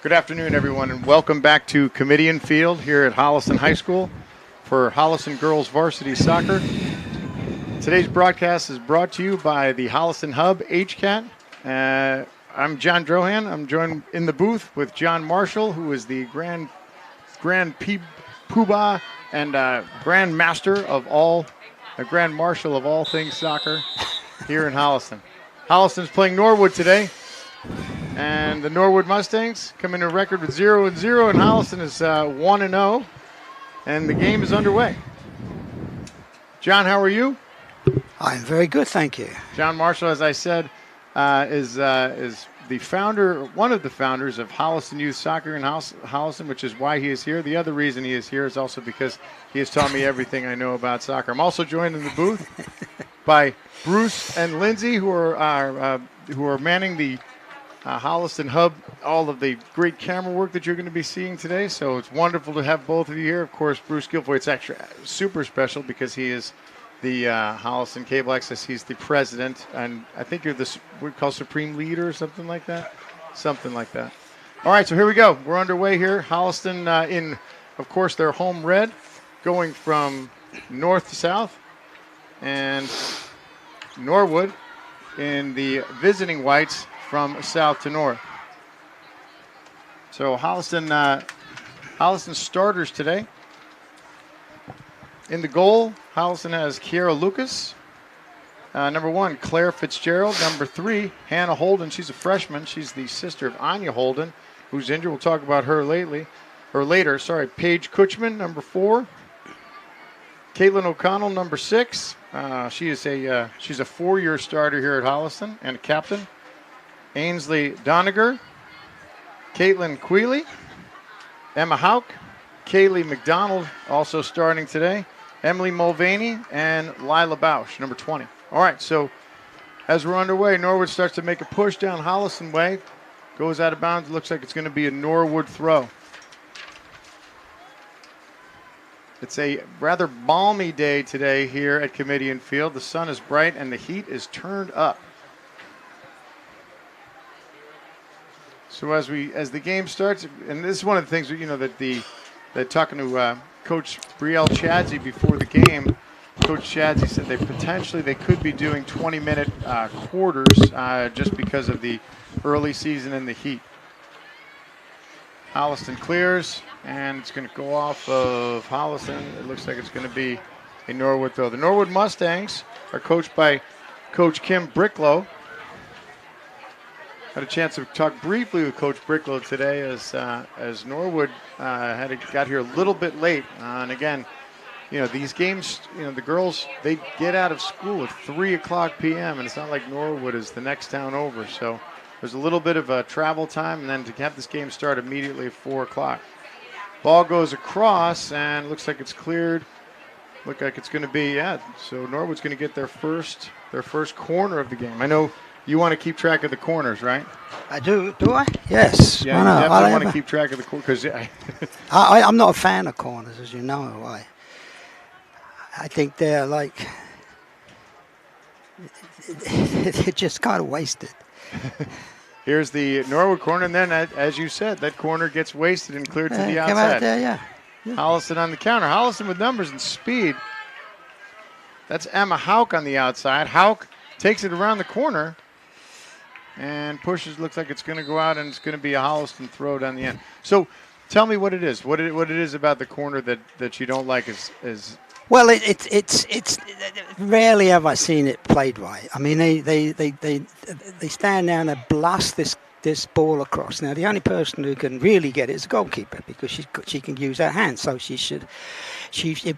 Good afternoon, everyone, and welcome back to Kamitian Field here at Holliston High School for Holliston Girls Varsity Soccer. Today's broadcast is brought to you by the Holliston Hub HCAT. I'm John Drohan. I'm joined in the booth with John Marshall, who is the Grand Poobah and Grand Master of all, the Grand Marshal of all things soccer here in Holliston. Holliston's playing Norwood today. And the Norwood Mustangs come in a record with 0-0, and Holliston is 1-0, and the game is underway. John, how are you? I'm very good, thank you. John Marshall, as I said, is the founder, one of the founders of Holliston Youth Soccer in Holliston, which is why he is here. The other reason he is here is also because he has taught me everything I know about soccer. I'm also joined in the booth by Bruce and Lindsay, who are manning the Holliston Hub, all of the great camera work that you're going to be seeing today. So it's wonderful to have both of you here. Of course, Bruce Guilfoy, it's actually super special because he is the Holliston Cable Access. He's the president, and I think you're the what we call supreme leader or something like that. Something like that. All right, so here we go. We're underway here. Holliston in, of course, their home red, going from north to south, and Norwood in the visiting whites from south to north. So Holliston starters today. In the goal, Holliston has Kiera Lucas. Number 1, Claire Fitzgerald. Number 3, Hannah Holden. She's a freshman. She's the sister of Anya Holden, who's injured. We'll talk about her later. Paige Kutchman, number 4. Caitlin O'Connell, number 6. She's a 4-year starter here at Holliston and a captain. Ainsley Doniger, Caitlin Queeley, Emma Hauk, Kaylee McDonald also starting today, Emily Mulvaney, and Lila Bausch, number 20. All right, so as we're underway, Norwood starts to make a push down Holliston way, goes out of bounds. Looks like it's going to be a Norwood throw. It's a rather balmy day today here at Kamitian Field. The sun is bright and the heat is turned up. So as the game starts, and this is one of the things that talking to Coach Brielle Chadsey before the game, Coach Chadsey said they could be doing 20-minute quarters just because of the early season and the heat. Holliston clears, and it's going to go off of Holliston. It looks like it's going to be a Norwood throw. The Norwood Mustangs are coached by Coach Kim Bricklow. Had a chance to talk briefly with Coach Bricklow today as Norwood got here a little bit late. And again, these games, the girls, they get out of school at 3 o'clock p.m. and it's not like Norwood is the next town over. So there's a little bit of a travel time, and then to have this game start immediately at 4 o'clock. Ball goes across and looks like it's cleared. Look like it's going to be, so Norwood's going to get their first corner of the game. I know you want to keep track of the corners, right? I do. Do I? Yes. Yeah, you definitely want to keep track of the corners. I'm not a fan of corners, as you know. I think they're like, they're just kind of wasted. Here's the Norwood corner, and then, as you said, that corner gets wasted and cleared to the outside. Come out there, yeah. Holliston on the counter. Holliston with numbers and speed. That's Emma Hauk on the outside. Hauk takes it around the corner and pushes. Looks like it's going to go out, and it's going to be a Holliston throw down the end. So tell me what it is. What it is about the corner that you don't like is Well, it's rarely have I seen it played right. I mean, they stand down and blast this ball across. Now, the only person who can really get it is the goalkeeper because she can use her hands. So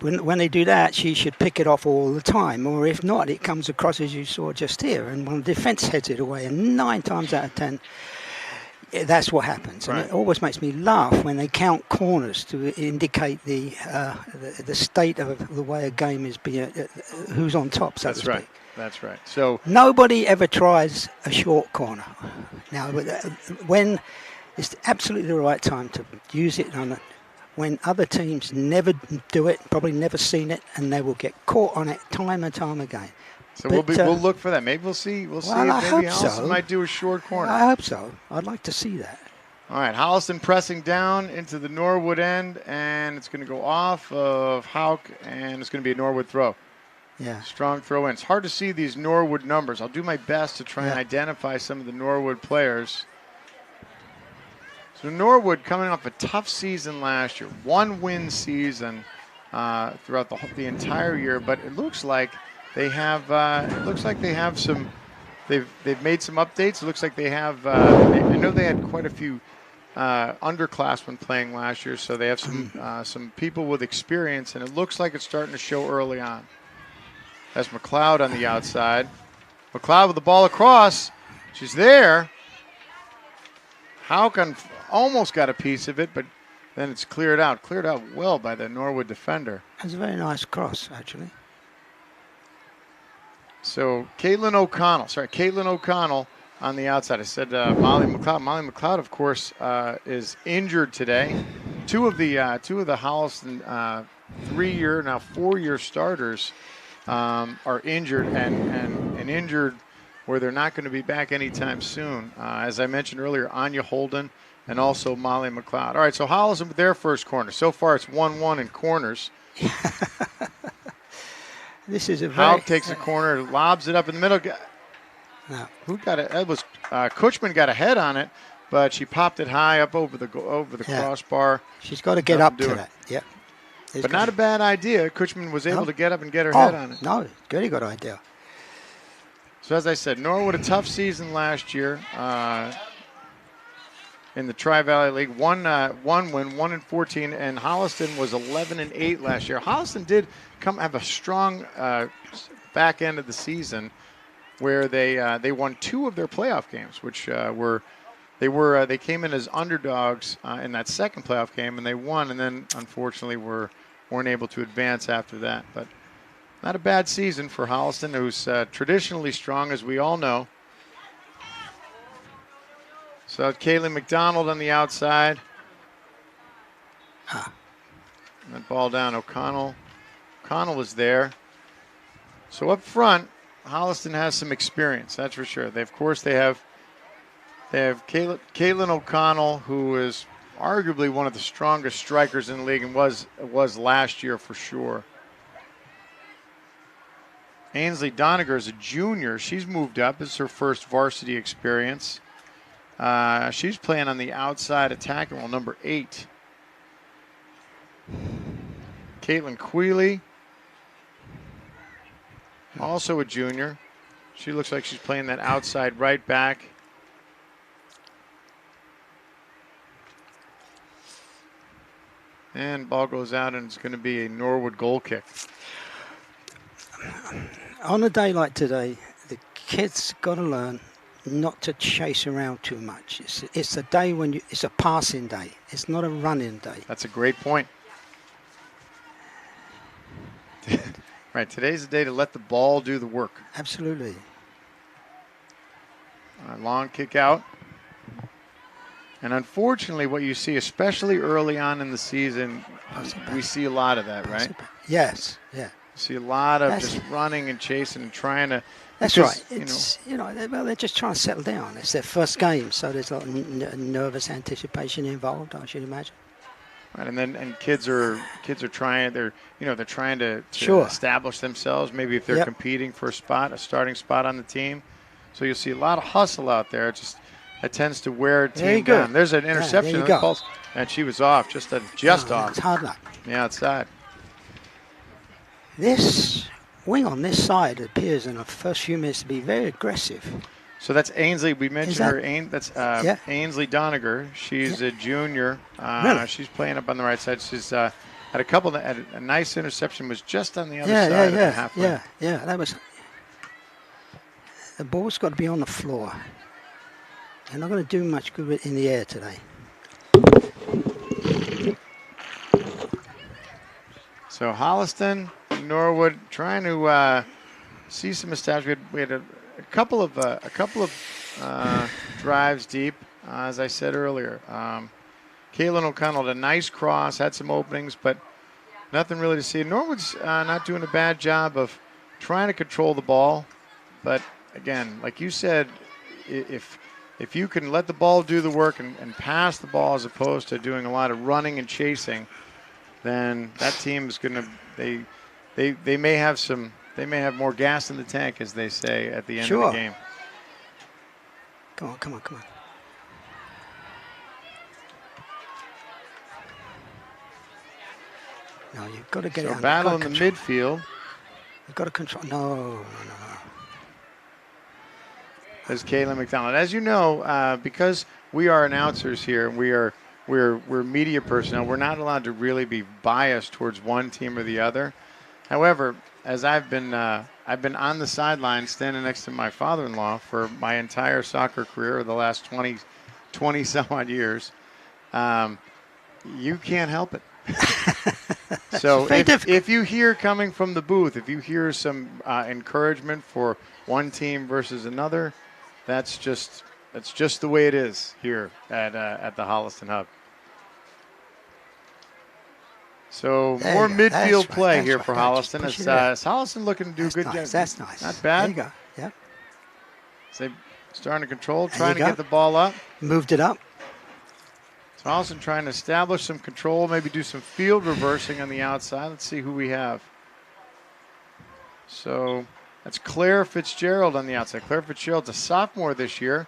when they do that, she should pick it off all the time. Or if not, it comes across as you saw just here, and one of the defence heads it away. And 9 times out of 10. That's what happens, and it always makes me laugh when they count corners to indicate the state of the way a game is being, who's on top, so to speak. Right. That's right. So nobody ever tries a short corner. Now, when it's absolutely the right time to use it on it, when other teams never do it, probably never seen it, and they will get caught on it time and time again. So we'll look for that. Maybe we'll see. We'll see if maybe Holliston might do a short corner. I hope so. I'd like to see that. All right, Holliston pressing down into the Norwood end, and it's going to go off of Hauk, and it's going to be a Norwood throw. Yeah. Strong throw in. It's hard to see these Norwood numbers. I'll do my best to try and identify some of the Norwood players. So Norwood coming off a tough season last year, 1-win season throughout the entire year, but it looks like they have some. They've made some updates. It looks like they have. I know they had quite a few underclassmen playing last year, so they have some people with experience, and it looks like it's starting to show early on. That's McLeod on the outside. McLeod with the ball across. She's there. Hauken almost got a piece of it, but then it's cleared out. Cleared out well by the Norwood defender. That's a very nice cross, actually. So Caitlin O'Connell on the outside. I said Molly McLeod. Molly McLeod, of course, is injured today. Two of the Holliston 3-year, now 4-year starters are injured and injured where they're not going to be back anytime soon. As I mentioned earlier, Anya Holden and also Molly McLeod. All right, so Holliston with their first corner. So far it's 1-1 in corners. This is a Hauk takes a corner, lobs it up in the middle. No. Who got it? That was Kutchman got a head on it, but she popped it high up over the crossbar. She's got to get up to that. Yep. But not a bad idea. Kutchman was able to get up and get her head on it. No, very good idea. So as I said, Norwood a tough season last year in the Tri-Valley League. One win, 1-14, and Holliston was 11-8 last year. Holliston did have a strong back end of the season where they won 2 of their playoff games, which they came in as underdogs in that second playoff game, and they won, and then unfortunately weren't able to advance after that. But not a bad season for Holliston, who's traditionally strong, as we all know. So Kaylee McDonald on the outside. And that ball down. O'Connell was there. So up front, Holliston has some experience, that's for sure. They have Caitlin O'Connell, who is arguably one of the strongest strikers in the league and was last year for sure. Ainsley Doniger is a junior. She's moved up. It's her first varsity experience. She's playing on the outside attacking role, number 8. Caitlin Queeley, also a junior. She looks like she's playing that outside right back. And ball goes out, and it's going to be a Norwood goal kick. On a day like today, the kids got to learn not to chase around too much. It's a day when it's a passing day. It's not a running day. That's a great point. Right, today's the day to let the ball do the work. Absolutely. Long kick out. And unfortunately, what you see, especially early on in the season, we see a lot of that, right? Yes, yeah. You see a lot of just running and chasing and trying to. That's right. It's they're just trying to settle down. It's their first game, so there's a lot of nervous anticipation involved, I should imagine. Right, and kids are trying. They're trying to establish themselves. Maybe if they're competing for a starting spot on the team. So you'll see a lot of hustle out there. It tends to wear a team down. There's an interception, and she was off, just off. It's hard luck. The outside. This wing on this side appears in the first few minutes to be very aggressive. So that's Ainsley. We mentioned her. That's Ainsley Doniger. She's a junior. Really? She's playing up on the right side. She's had a couple that had a nice interception. Was just on the other side of the halfway. Yeah. That was. The ball's got to be on the floor. They're not going to do much good in the air today. So Holliston, Norwood, trying to see some establishment. We had a couple of drives deep, as I said earlier. Caitlin O'Connell had a nice cross, had some openings, but nothing really to see. Norwood's not doing a bad job of trying to control the ball, but again, like you said, if if you can let the ball do the work and pass the ball as opposed to doing a lot of running and chasing, then that team is going to they may have more gas in the tank, as they say, at the end of the game. Come on, come on, come on. No, you've got to get it So under. battle in the midfield. You've got to control. No. As Caitlin McDonald. As you know, because we are announcers here, we're media personnel, we're not allowed to really be biased towards one team or the other. However, as I've been on the sideline standing next to my father-in-law for my entire soccer career, the last 20 some odd years, you can't help it. So if you hear coming from the booth, if you hear some encouragement for one team versus another, that's just the way it is here at the Holliston Hub. So more midfield play here for Holliston. It's Holliston looking to do good. That's nice. Not bad. There you go. Yeah. So starting to control, trying to get the ball up. Moved it up. So Holliston trying to establish some control, maybe do some field reversing on the outside. Let's see who we have. So that's Claire Fitzgerald on the outside. Claire Fitzgerald's a sophomore this year.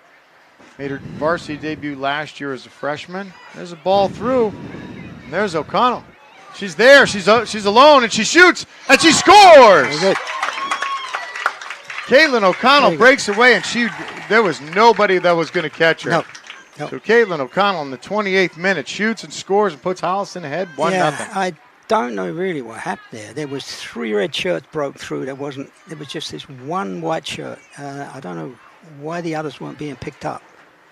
Made her varsity debut last year as a freshman. There's a ball through. And there's O'Connell. She's there. She's alone, and she shoots, and she scores. Caitlin O'Connell breaks away, and there was nobody that was going to catch her. Nope. So Caitlin O'Connell in the 28th minute shoots and scores and puts Holliston ahead 1-0. I don't know really what happened there. There was 3 red shirts broke through. There was just this one white shirt. I don't know why the others weren't being picked up.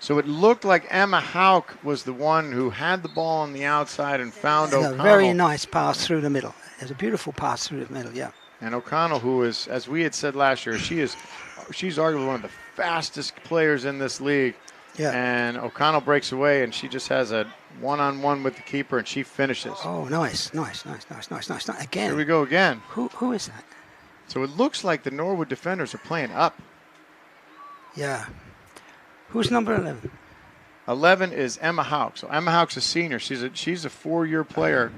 So it looked like Emma Hauk was the one who had the ball on the outside and found O'Connell. A very nice pass through the middle. There's a beautiful pass through the middle, yeah. And O'Connell, who is, as we had said last year, she's arguably one of the fastest players in this league. Yeah. And O'Connell breaks away, and she just has a one-on-one with the keeper, and she finishes. Oh, nice. Again. Here we go again. Who is that? So it looks like the Norwood defenders are playing up. Yeah. Who's number 11? 11 is Emma Hauk. So Emma Hauk's a senior. She's a 4-year player.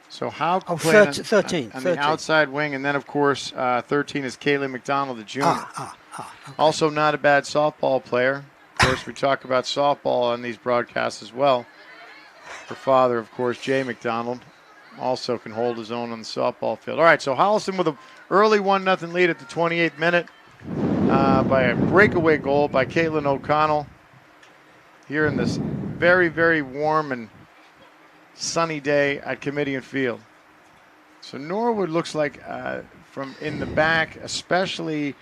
So Hauk playing 13 on the outside wing, and then of course 13 is Kaylee McDonald, the junior. Okay. Also not a bad softball player. Of course, we talk about softball on these broadcasts as well. Her father, of course, Jay McDonald, also can hold his own on the softball field. All right, so Holliston with an early 1-0 lead at the 28th minute by a breakaway goal by Caitlin O'Connell here in this very, very warm and sunny day at Kamitian Field. So Norwood looks like from in the back, especially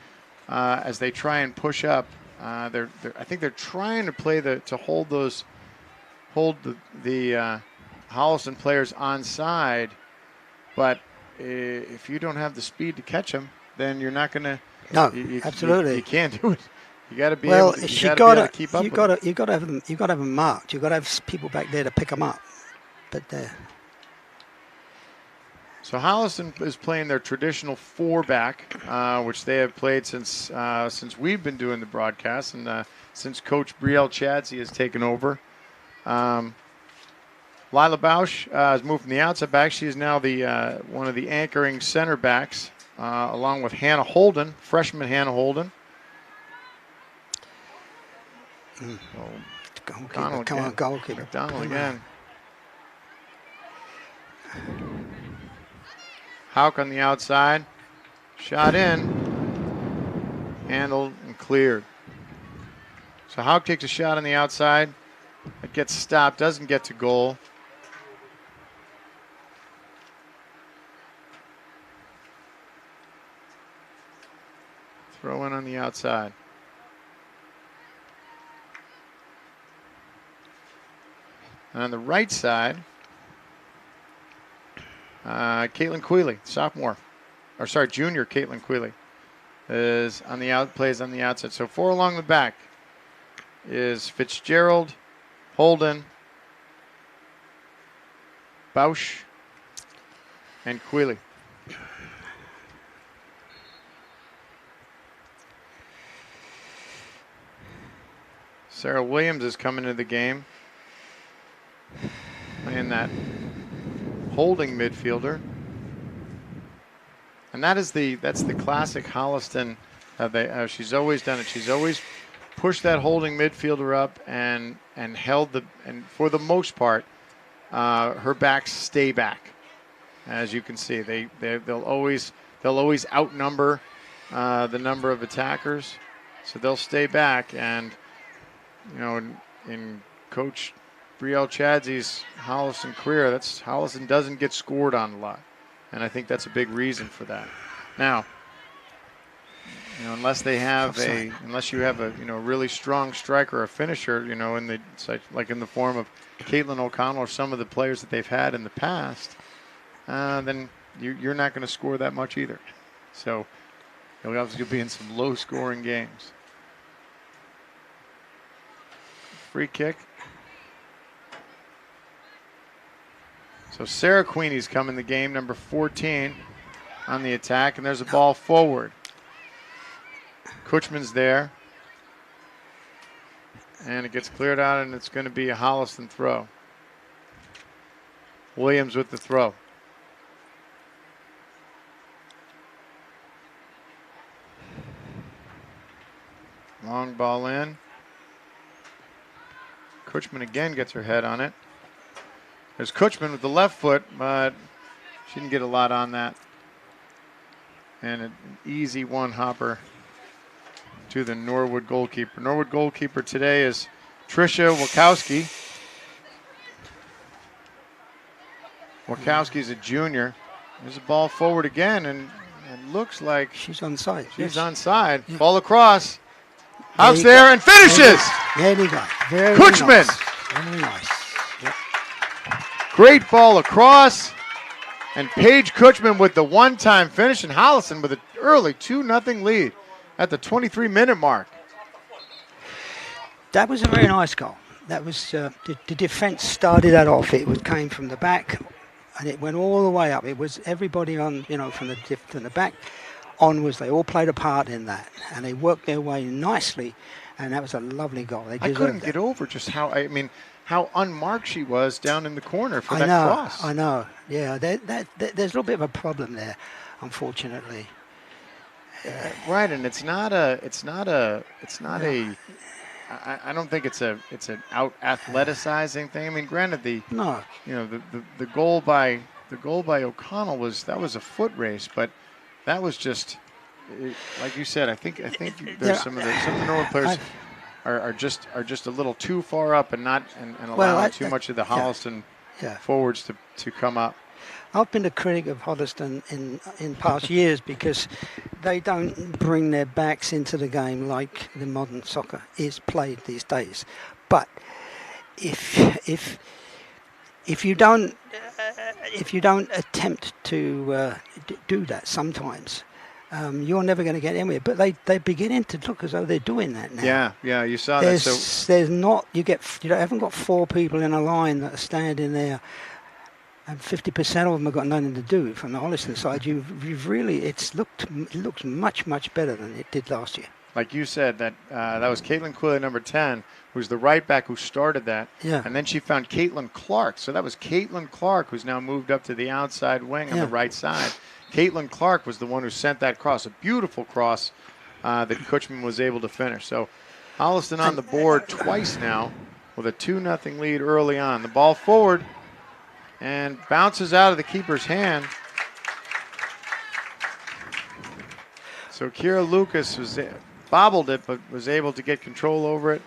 as they try and push up, I think they're trying to play to hold the Holliston players onside, but if you don't have the speed to catch them, then you're not going to. No, absolutely. You can't do it. You got to be able to keep up. You got to have them marked. You got to have people back there to pick them up. But so Holliston is playing their traditional 4-back, which they have played since we've been doing the broadcast and since Coach Brielle Chadsey has taken over. Lila Bausch has moved from the outside back. She is now the one of the anchoring center backs, along with Hannah Holden, freshman Hannah Holden. Come on, goalkeeper. McDonald again. Hauk on the outside. Shot in. Handled and cleared. So Hauk takes a shot on the outside. It gets stopped, doesn't get to goal. Throw in on the outside. And on the right side, Caitlin Queeley, junior Caitlin Queeley plays on the outside. So 4 along the back is Fitzgerald, Holden, Bausch, and Queeley. Sarah Williams is coming into the game, playing that holding midfielder. And that's the classic Holliston. She's always done it. She's always pushed that holding midfielder up and held and for the most part, her backs stay back. As you can see, they'll always outnumber the number of attackers, so they'll stay back. And in Coach Brielle Chadzy's Holliston career, Holliston doesn't get scored on a lot. And I think that's a big reason for that. Now, unless you have a really strong striker or a finisher, in the form of Caitlin O'Connell or some of the players that they've had in the past, then you're not going to score that much either. So you'll obviously be in some low-scoring games. Free kick. So Sarah Queenie's come in the game, number 14 on the attack, and there's a ball forward. Kutchman's there. And it gets cleared out, and it's going to be a Holliston throw. Williams with the throw. Long ball in. Kutchman again gets her head on it. There's Kutchman with the left foot, but she didn't get a lot on that. And an easy one-hopper to the Norwood goalkeeper. Norwood goalkeeper today is Tricia Wachowski. Wachowski's a junior. There's a ball forward again, and it looks like she's onside. She's onside. Yeah. Ball across. House there and finishes. There you go. Very Kutchman. Nice. Very nice. Yep. Great ball across. And Paige Kutchman with the one-time finish, and Holliston with an early 2-0 lead at the 23-minute mark. That was a very nice goal. That was the defense started that off. It came from the back, and it went all the way up. It was everybody on, from the back onwards. They all played a part in that, and they worked their way nicely, and that was a lovely goal. They I couldn't get over just how unmarked she was down in the corner for that cross. I know. Yeah, there's a little bit of a problem there, unfortunately. Right, and it's not a. I don't think it's an out athleticizing thing. I mean, granted, the goal by O'Connell was a foot race, but that was just like you said. I think there's some of the Norwood players are just a little too far up and allowing too much of the Holliston forwards to come up. I've been a critic of Holliston in past years because they don't bring their backs into the game like the modern soccer is played these days. But if you don't attempt to do that sometimes, you're never going to get anywhere. But they're beginning to look as though they're doing that now. Yeah, you saw that. So you haven't got four people in a line that are standing there. And 50% of them have got nothing to do from the Holliston side. You've really, it looks much, much better than it did last year. Like you said, that was Caitlin Quilly, number 10, who's the right back who started that. Yeah. And then she found Caitlin Clark. So that was Caitlin Clark, who's now moved up to the outside wing on the right side. Caitlin Clark was the one who sent that cross, a beautiful cross that Kutchman was able to finish. So Holliston on the board twice now with a 2-0 lead early on. The ball forward. And bounces out of the keeper's hand. So Kira Lucas bobbled it, but was able to get control over it.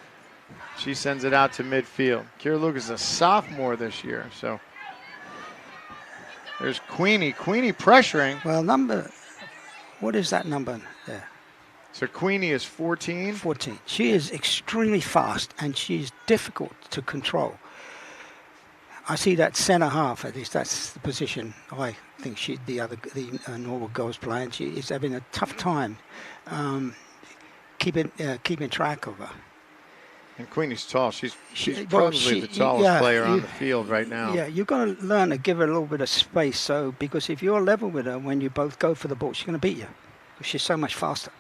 She sends it out to midfield. Kira Lucas is a sophomore this year. So there's Queenie. Queenie pressuring. Well, what is that number there? So Queenie is 14. 14. She is extremely fast, and she's difficult to control. I see that centre half, at least that's the position I think the Norwood girl's playing. She is having a tough time keeping track of her. And Queenie's tall. She's probably the tallest player on the field right now. Yeah, you've got to learn to give her a little bit of space. Because if you're level with her, when you both go for the ball, she's going to beat you. Because she's so much faster.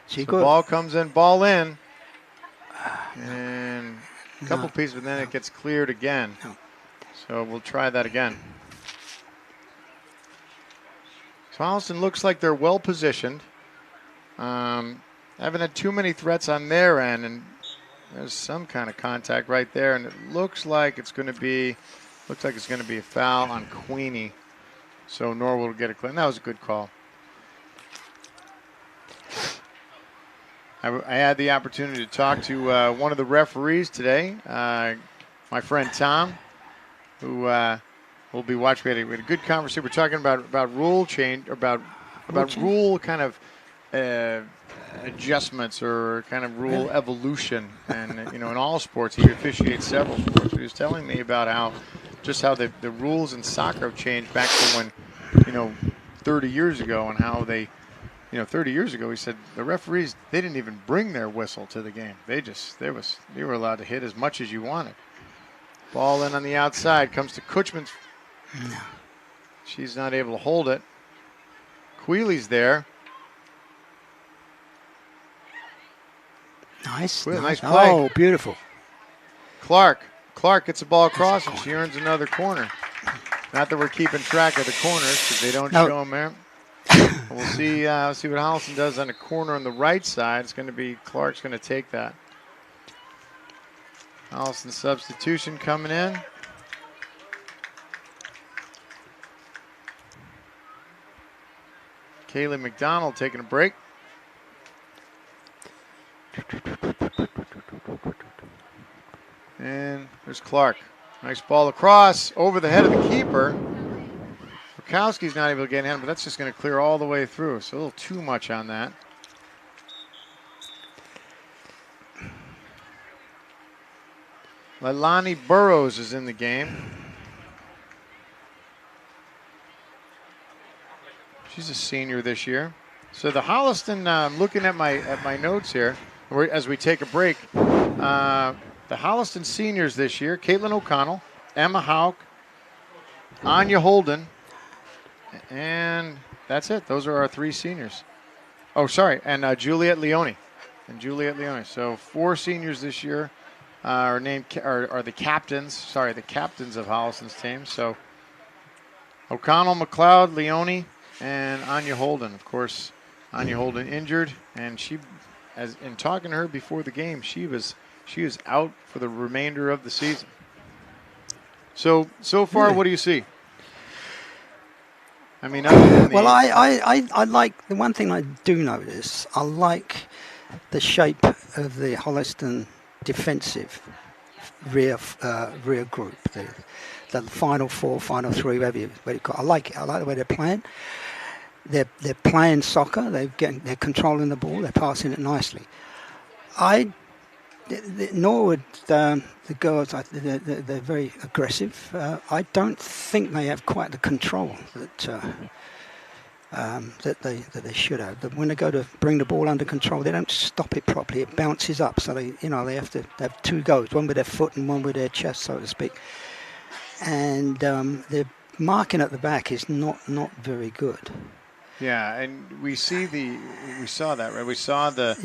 So ball comes in, ball in. And a couple No. pieces, but then it gets cleared again. No. So we'll try that again. So Holliston looks like they're well positioned. Haven't had too many threats on their end, and there's some kind of contact right there, and it looks like it's going to be a foul on Queenie. So Norwood will get a clean. That was a good call. I had the opportunity to talk to one of the referees today, my friend Tom, who will be watching. We had a good conversation. We're talking about rule change, about rule kind of adjustments or kind of rule evolution. And in all sports, he officiates several sports. He was telling me about how the rules in soccer have changed back to when 30 years ago, and how they. 30 years ago, he said the referees, they didn't even bring their whistle to the game. You were allowed to hit as much as you wanted. Ball in on the outside, comes to Kutchman's. No. She's not able to hold it. Queeley's there. Nice. Nice play. Oh, beautiful. Clark gets the ball across, and she earns another corner. Not that we're keeping track of the corners, because they don't show them there. We'll see what Holliston does on the corner on the right side. It's going to be Clark's going to take that. Holliston substitution coming in. Kaylee McDonald taking a break. And there's Clark. Nice ball across over the head of the keeper. Bukowski's not able to get in, but that's just going to clear all the way through. So a little too much on that. Leilani Burrows is in the game. She's a senior this year. So the Holliston, looking at my notes here, as we take a break, the Holliston seniors this year: Caitlin O'Connell, Emma Hauk, Anya Holden, and that's it. Those are our three seniors. Oh, sorry, and Juliet Leone. So 4 seniors this year are the captains. Sorry, the captains of Holliston's team. So O'Connell, McLeod, Leone, and Anya Holden. Of course, Anya Holden injured, and in talking to her before the game, she is out for the remainder of the season. So far, Really? What do you see? I mean, other than Well, I like, the one thing I do notice, I like the shape of the Holliston defensive rear group, the final 4, final 3, whatever you call it. I like it. I like the way they're playing. They're playing soccer. They're controlling the ball. They're passing it nicely. Norwood, the girls, they're very aggressive. I don't think they have quite the control that they should have. When they go to bring the ball under control, they don't stop it properly. It bounces up, so they have to have 2 goes, one with their foot and one with their chest, so to speak. And their marking at the back is not very good. Yeah, and we saw that, right? We saw the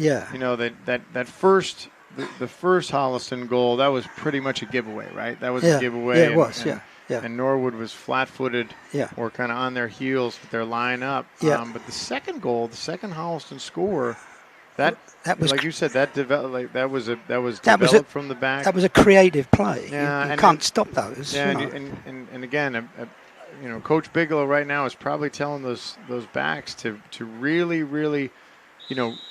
that first. The first Holliston goal, that was pretty much a giveaway, right? That was a giveaway. Yeah, it was, yeah. And Norwood was flat-footed or kind of on their heels with their line up. Yeah. But the second goal, the second Holliston score, that was, like you said, that was developed from the back. That was a creative play. Yeah, you can't stop those. Yeah, and again, Coach Bigelow right now is probably telling those backs to really, really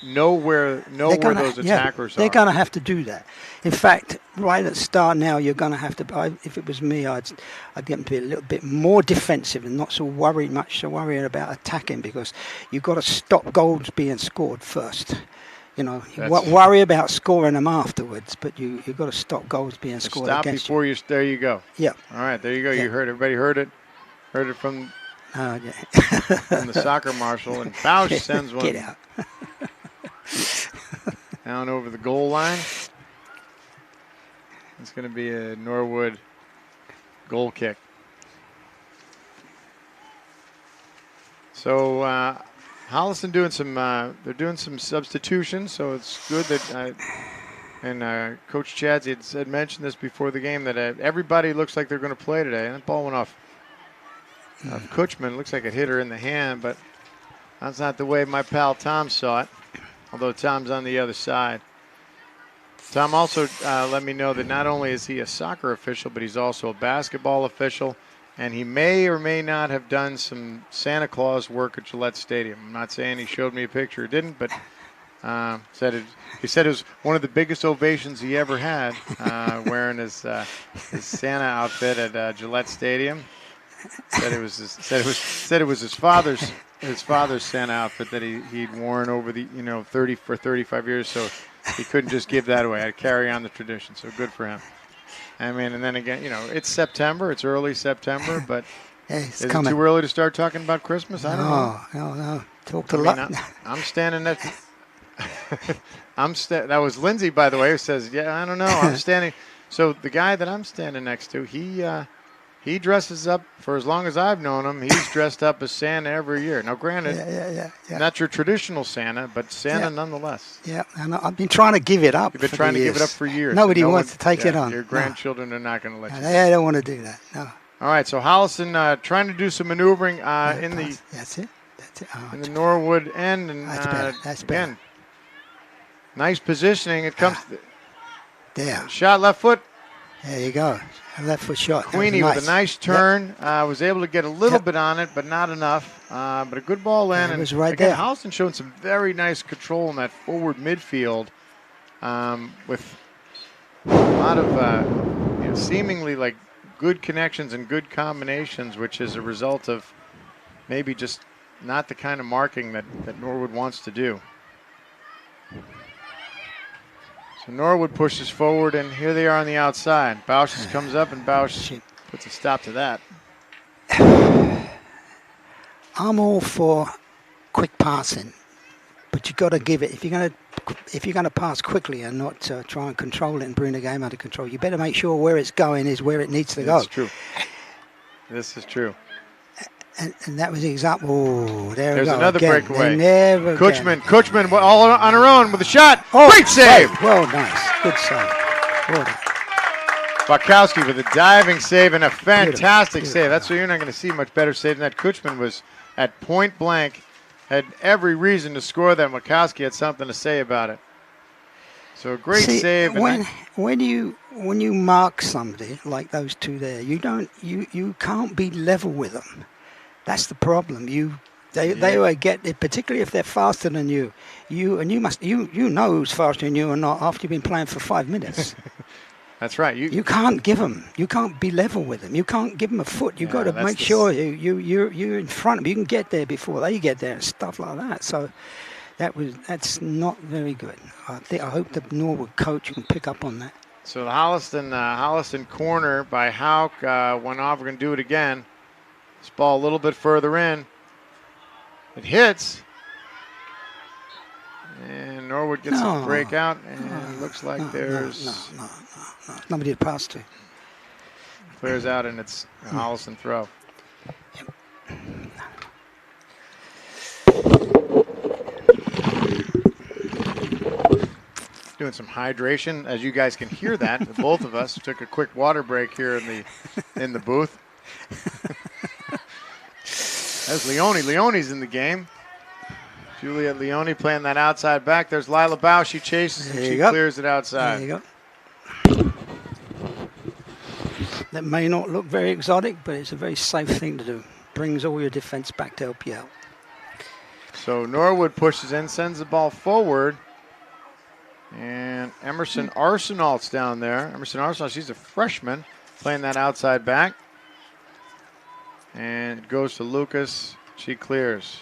know where those attackers are. They're going to have to do that. In fact, right at the start now, you're going to have to. If it was me, I'd get them to be a little bit more defensive and not so worried about attacking, because you've got to stop goals being scored first. Worry about scoring them afterwards, but you've got to stop goals being scored against before you. There you go. Yeah. All right, there you go. Yeah. You heard it. Everybody heard it. Heard it from. From the soccer marshal, and Bausch sends one. Get out. Down over the goal line. It's going to be a Norwood goal kick. So Holliston doing some. They're doing some substitutions, so it's good that And Coach Chadsey had mentioned this before the game that everybody looks like they're going to play today. And that ball went off Kutchman. Looks like it hit her in the hand, but that's not the way my pal Tom saw it, although Tom's on the other side. Tom also let me know that not only is he a soccer official, but he's also a basketball official, and he may or may not have done some Santa Claus work at Gillette Stadium. I'm not saying he showed me a picture or didn't, but he said it was one of the biggest ovations he ever had, wearing his Santa outfit at Gillette Stadium. Said it was his father's Santa outfit that he'd worn over the 35 years. So he couldn't just give that away. I'd carry on the tradition. So good for him. I mean, and then again, it's September. It's early September, but is it too early to start talking about Christmas? I don't know. No. Talk to luck. I'm standing next. That was Lindsay, by the way, who says, "Yeah, I don't know. I'm standing." So the guy that I'm standing next to, he dresses up for as long as I've known him. He's dressed up as Santa every year. Now, granted, not your traditional Santa, but Santa nonetheless. Yeah, and I've been trying to give it up. You've been trying to give it up for years. Nobody wants to take it on. Your grandchildren are not going to let you. They don't want to do that. No. All right, so Holliston trying to do some maneuvering in the. That's it. In the Norwood end, and that's better. Nice positioning. It comes there. Shot left foot. There you go. A left foot shot. Queenie with a nice turn. Was able to get a little bit on it, but not enough. But a good ball in. It was right there. Holliston showing some very nice control in that forward midfield, with a lot of seemingly like good connections and good combinations, which is a result of maybe just not the kind of marking that Norwood wants to do. So Norwood pushes forward, and here they are on the outside. Bausch comes up, and Bausch puts a stop to that. I'm all for quick passing, but you've got to give it. If you're going to pass quickly and not try and control it and bring the game under control, you better make sure where it's going is where it needs to go. That's true. This is true. And that was the example. Oh, there's another breakaway. Kutchman all on her own with a shot. Oh, great save. Well, nice. Good save. Well done. Bakowski with a diving save and a fantastic save. That's why you're not going to see much better save than that. Kutchman was at point blank, had every reason to score that. Bakowski had something to say about it. So a great save. When you mark somebody like those two there, you can't be level with them. That's the problem. They will get it, particularly if they're faster than you. You know who's faster than you or not after you've been playing for 5 minutes. That's right. You can't give them. You can't be level with them. You can't give them a foot. You've got to make sure you're in front of them. You can get there before they get there and stuff like that. So that's not very good. I hope the Norwood coach can pick up on that. So the Holliston corner by Hauk went off. We're going to do it again. This ball a little bit further in. It hits. And Norwood gets a breakout. And it looks like there's... No. Nobody to pass to. Clears out, and it's a Holliston throw. Yep. Doing some hydration. As you guys can hear that, both of us took a quick water break here in the booth. That's Leone. Leone's in the game. Juliet Leone playing that outside back. There's Lila Bow. She chases and she clears it outside. There you go. That may not look very exotic, but it's a very safe thing to do. Brings all your defense back to help you out. So Norwood pushes in, sends the ball forward. And Emerson Arsenault's down there. Emerson Arsenault, she's a freshman, playing that outside back. And it goes to Lucas. She clears.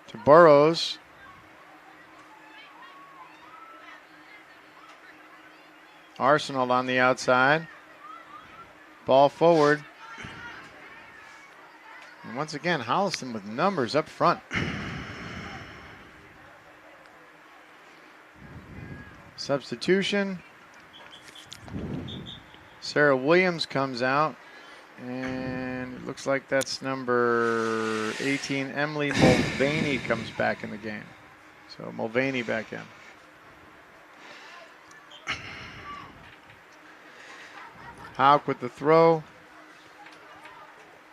To Burrows. Arsenault on the outside. Ball forward. And once again, Holliston with numbers up front. Substitution. Sarah Williams comes out. And it looks like that's number 18, Emily Mulvaney comes back in the game. So Mulvaney back in. Hauk with the throw.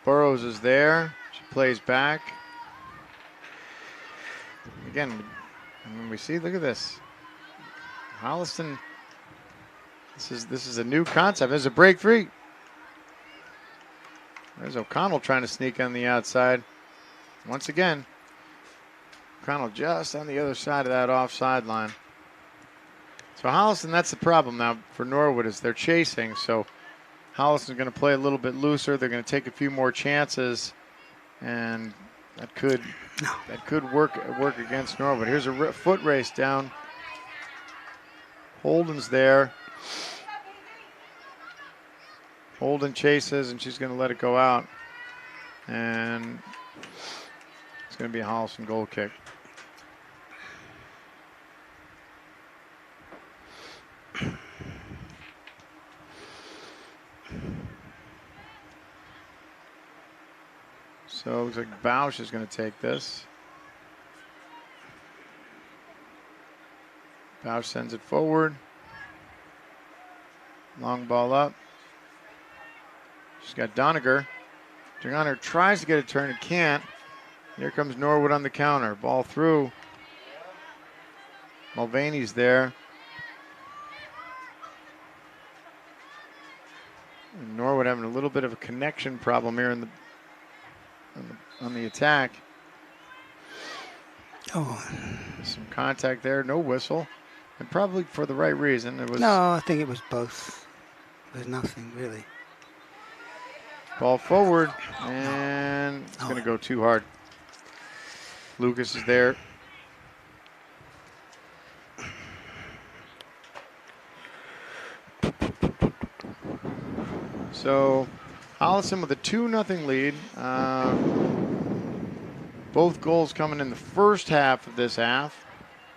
Burrows is there. She plays back. Again, we see, look at this. Holliston, this is a new concept. There's a break three. There's O'Connell trying to sneak on the outside. Once again, O'Connell just on the other side of that offside line. So Holliston, that's the problem now for Norwood, is they're chasing. So Holliston's going to play a little bit looser. They're going to take a few more chances, and that could work against Norwood. Here's a foot race down. Holden's there. Holden chases, and she's going to let it go out. And it's going to be a Holliston goal kick. So it looks like Bausch is going to take this. Bausch sends it forward. Long ball up. She's got Doniger. Doniger tries to get a turn and can't. Here comes Norwood on the counter. Ball through. Mulvaney's there. And Norwood having a little bit of a connection problem here in on the attack. Oh, some contact there. No whistle. And probably for the right reason. It was. No, I think it was both. There's nothing really. Ball forward, and it's going to go too hard. Lucas is there. So Holliston with a 2-0 lead. Both goals coming in the first half of this half.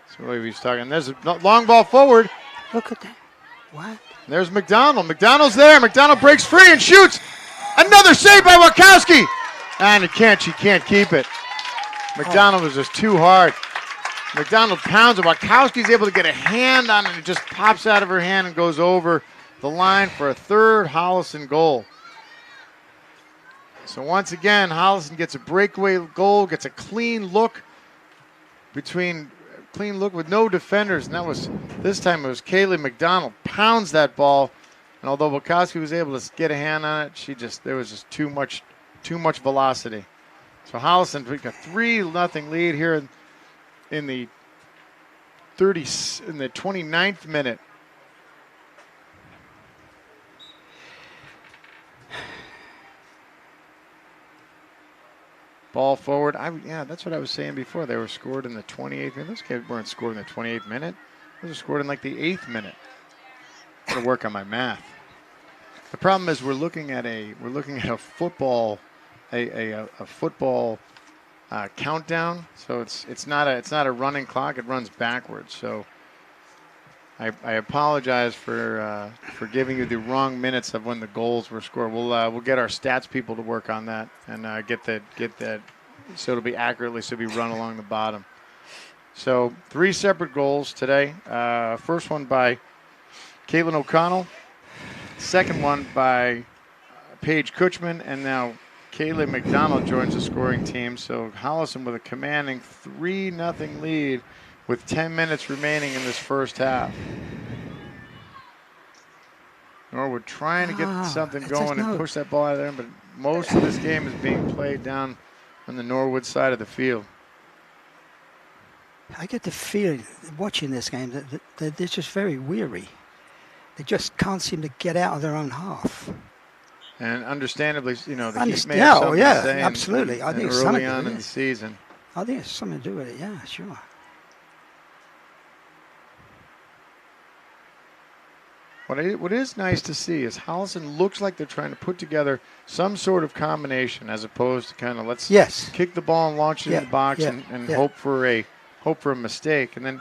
That's what he was talking. There's a long ball forward. Look at that. What? There's McDonald. McDonald's there. McDonald breaks free and shoots. Another save by Wachowski. And she can't keep it. McDonald was just too hard. McDonald pounds it. Wachowski's able to get a hand on it. It just pops out of her hand and goes over the line for a third Holliston goal. So once again, Holliston gets a breakaway goal, gets a clean look with no defenders. And this time it was Kaylee McDonald pounds that ball. And although Wachowski was able to get a hand on it, there was just too much velocity. So Holliston took a 3-0 lead here in the 29th minute. Ball forward. That's what I was saying before. They were scored in the 28th minute. Those kids weren't scored in the 28th minute. Those were scored in like the 8th minute. Got to work on my math. The problem is we're looking at a football countdown. So it's not a running clock. It runs backwards. So I apologize for giving you the wrong minutes of when the goals were scored. We'll get our stats people to work on that and get that so it'll be accurately, so it'll be run along the bottom. So 3 separate goals today. First one by Caitlin O'Connell. Second one by Paige Kutchman, and now Kaylee McDonald joins the scoring team. So Holliston with a commanding 3-0 lead with 10 minutes remaining in this first half. Norwood trying to get something going and push that ball out of there, but most of this game is being played down on the Norwood side of the field. I get the feeling, watching this game, that they're just very weary. They just can't seem to get out of their own half. And understandably, the Heat may have something to say absolutely. I think it's early on in the season. I think it's something to do with it, yeah, sure. What is nice to see is Holliston looks like they're trying to put together some sort of combination as opposed to kind of let's kick the ball and launch it in the box and hope for a mistake. And then,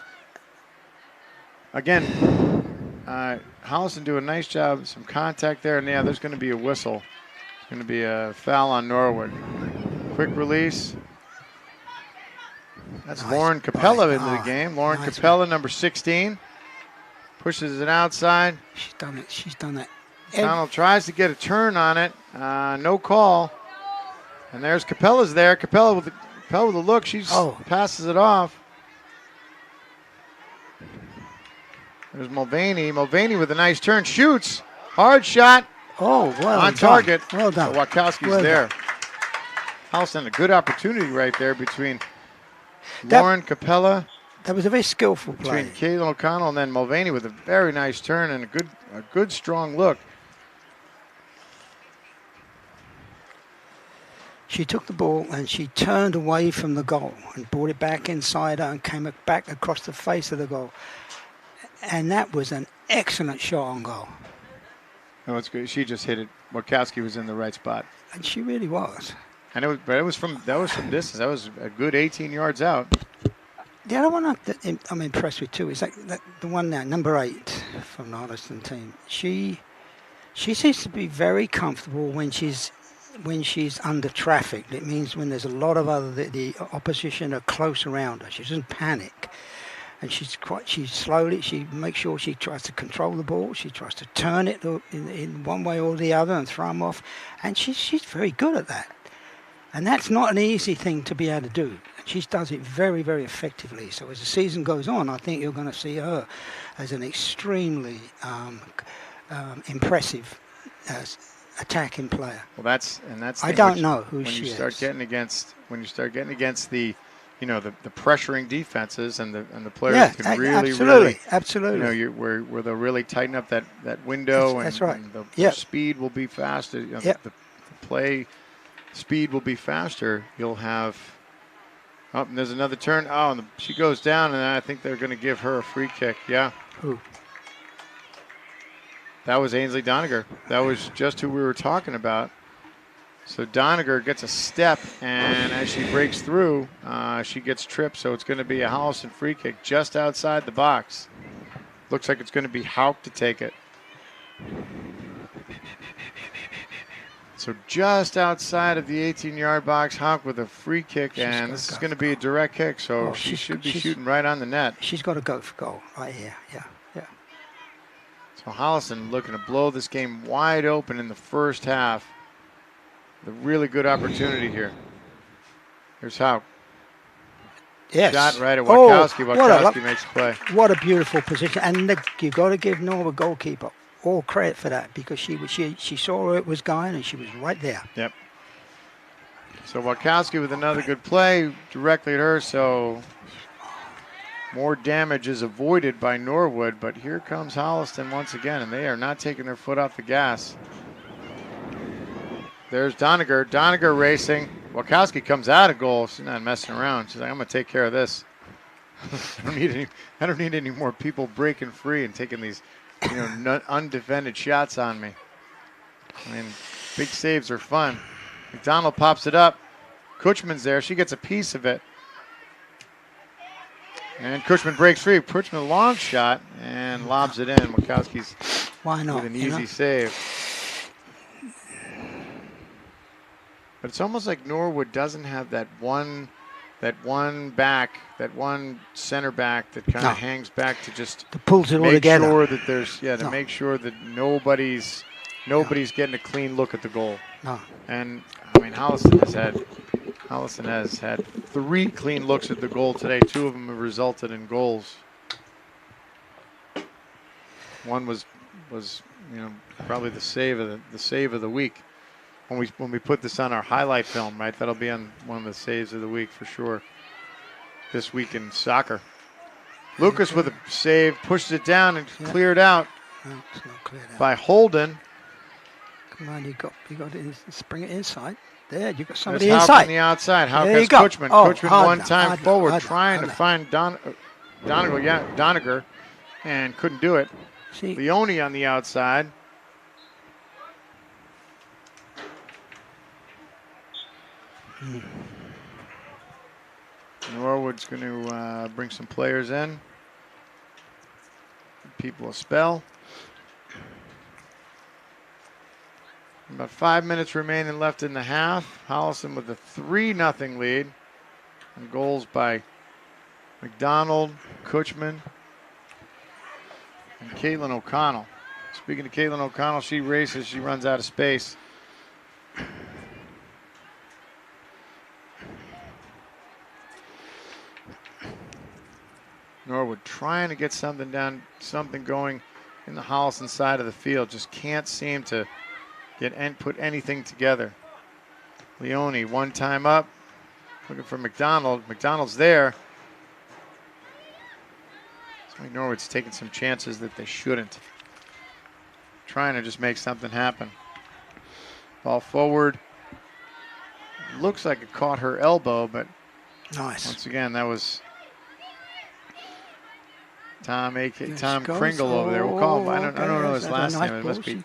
again, Holliston do a nice job, some contact there, and there's going to be a whistle. It's going to be a foul on Norwood. Quick release. That's Lauren Capella into the game. Lauren Capella, number 16. Pushes it outside. She's done it. O'Connell tries to get a turn on it. No call. And there's Capella's there. Capella with the look. She passes it off. There's Mulvaney. Mulvaney with a nice turn. Shoots. Hard shot. Oh, well on target. Well done. Wackowski's there. Holliston, a good opportunity right there between Lauren Capella. That was a very skillful play. Between Caitlin O'Connell and then Mulvaney with a very nice turn and a good strong look. She took the ball and she turned away from the goal and brought it back inside her and came back across the face of the goal. And that was an excellent shot on goal. No, it's good. She just hit it. Wackowski was in the right spot. And she really was. And that was from distance. That was a good 18 yards out. The other one I'm impressed with too is the one now, number 8 from the Holliston team. She seems to be very comfortable when she's under traffic. It means when there's a lot of the opposition are close around her. She doesn't panic. And she makes sure she tries to control the ball. She tries to turn it in one way or the other and throw them off. And she's very good at that. And that's not an easy thing to be able to do. She does it very, very effectively. So as the season goes on, I think you're going to see her as an extremely impressive attacking player. Well, that's I don't know who she is. When you start getting against the the pressuring defenses and the players can really absolutely where they'll really tighten up that window. That's right. And the speed will be faster. The play speed will be faster. You'll have. Oh, and there's another turn. Oh, and she goes down, and I think they're going to give her a free kick. Yeah. Who? That was Ainsley Doniger. That was just who we were talking about. So Doniger gets a step, and as she breaks through, she gets tripped. So it's going to be a Holliston free kick just outside the box. Looks like it's going to be Hauk to take it. So just outside of the 18-yard box, Hauk with a free kick, and this is going to be a direct kick. So she should be shooting right on the net. She's got to go for goal right here. Yeah. So Holliston looking to blow this game wide open in the first half. A really good opportunity here. Here's Hauk. Yes. Shot right at Wackowski. Wackowski makes the play. What a beautiful position. And you've got to give Norwood goalkeeper all credit for that because she saw where it was going and she was right there. Yep. So Wackowski with another good play directly at her. So more damage is avoided by Norwood. But here comes Holliston once again, and they are not taking their foot off the gas. There's Doniger. Doniger racing. Wackowski comes out of goal. She's not messing around. She's like, I'm going to take care of this. I don't need any more people breaking free and taking these, undefended shots on me. I mean, big saves are fun. McDonald pops it up. Kutchman's there. She gets a piece of it. And Kutchman breaks free. Kutchman a long shot and lobs it in. Wackowski's Why not? With an easy save. But it's almost like Norwood doesn't have that one center back that kind of hangs back to just pulls it all together. Sure that there's make sure that nobody's getting a clean look at the goal. No. And I mean Holliston has had 3 clean looks at the goal today. 2 of them have resulted in goals. One was probably the save of the week. When we put this on our highlight film, right? That'll be on one of the saves of the week for sure. This week in soccer. Lucas with a save, pushes it down and cleared out by Holden. Come on, you got to bring it inside. There, you got somebody There's inside. Hauk on the outside. Hauk has Kutchman. Kutchman one time forward, trying to find Doniger, and couldn't do it. Leone on the outside. Norwood's going to bring some players in. Give people a spell. About 5 minutes remaining left in the half. Holliston with a 3-0 lead. And goals by McDonald, Kutchman, and Caitlin O'Connell. Speaking of Caitlin O'Connell, she races. She runs out of space. Norwood trying to get something going in the Holliston side of the field. Just can't seem to put anything together. Leone, one time up, looking for McDonald. McDonald's there. It's like Norwood's taking some chances that they shouldn't. Trying to just make something happen. Ball forward. Looks like it caught her elbow, but nice. Once again, that was Tom Kringle over there. We'll call him. I don't know his last name. It must be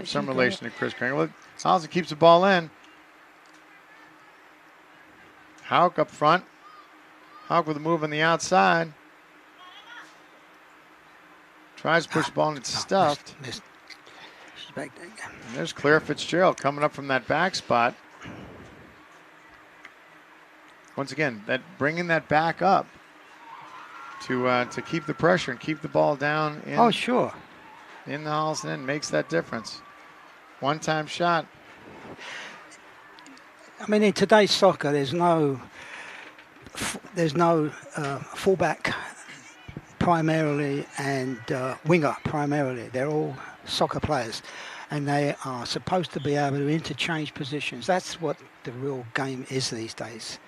some relation to Chris Kringle. Holliston keeps the ball in. Hauk up front. Hauk with a move on the outside. Tries to push the ball and it's stuffed. Missed. She's back there again. And there's Claire Fitzgerald coming up from that back spot. Once again, bringing that back up to keep the pressure and keep the ball down. In the Holliston end makes that difference. One-time shot. I mean, in today's soccer, there's no fullback primarily and winger primarily. They're all soccer players, and they are supposed to be able to interchange positions. That's what the real game is these days.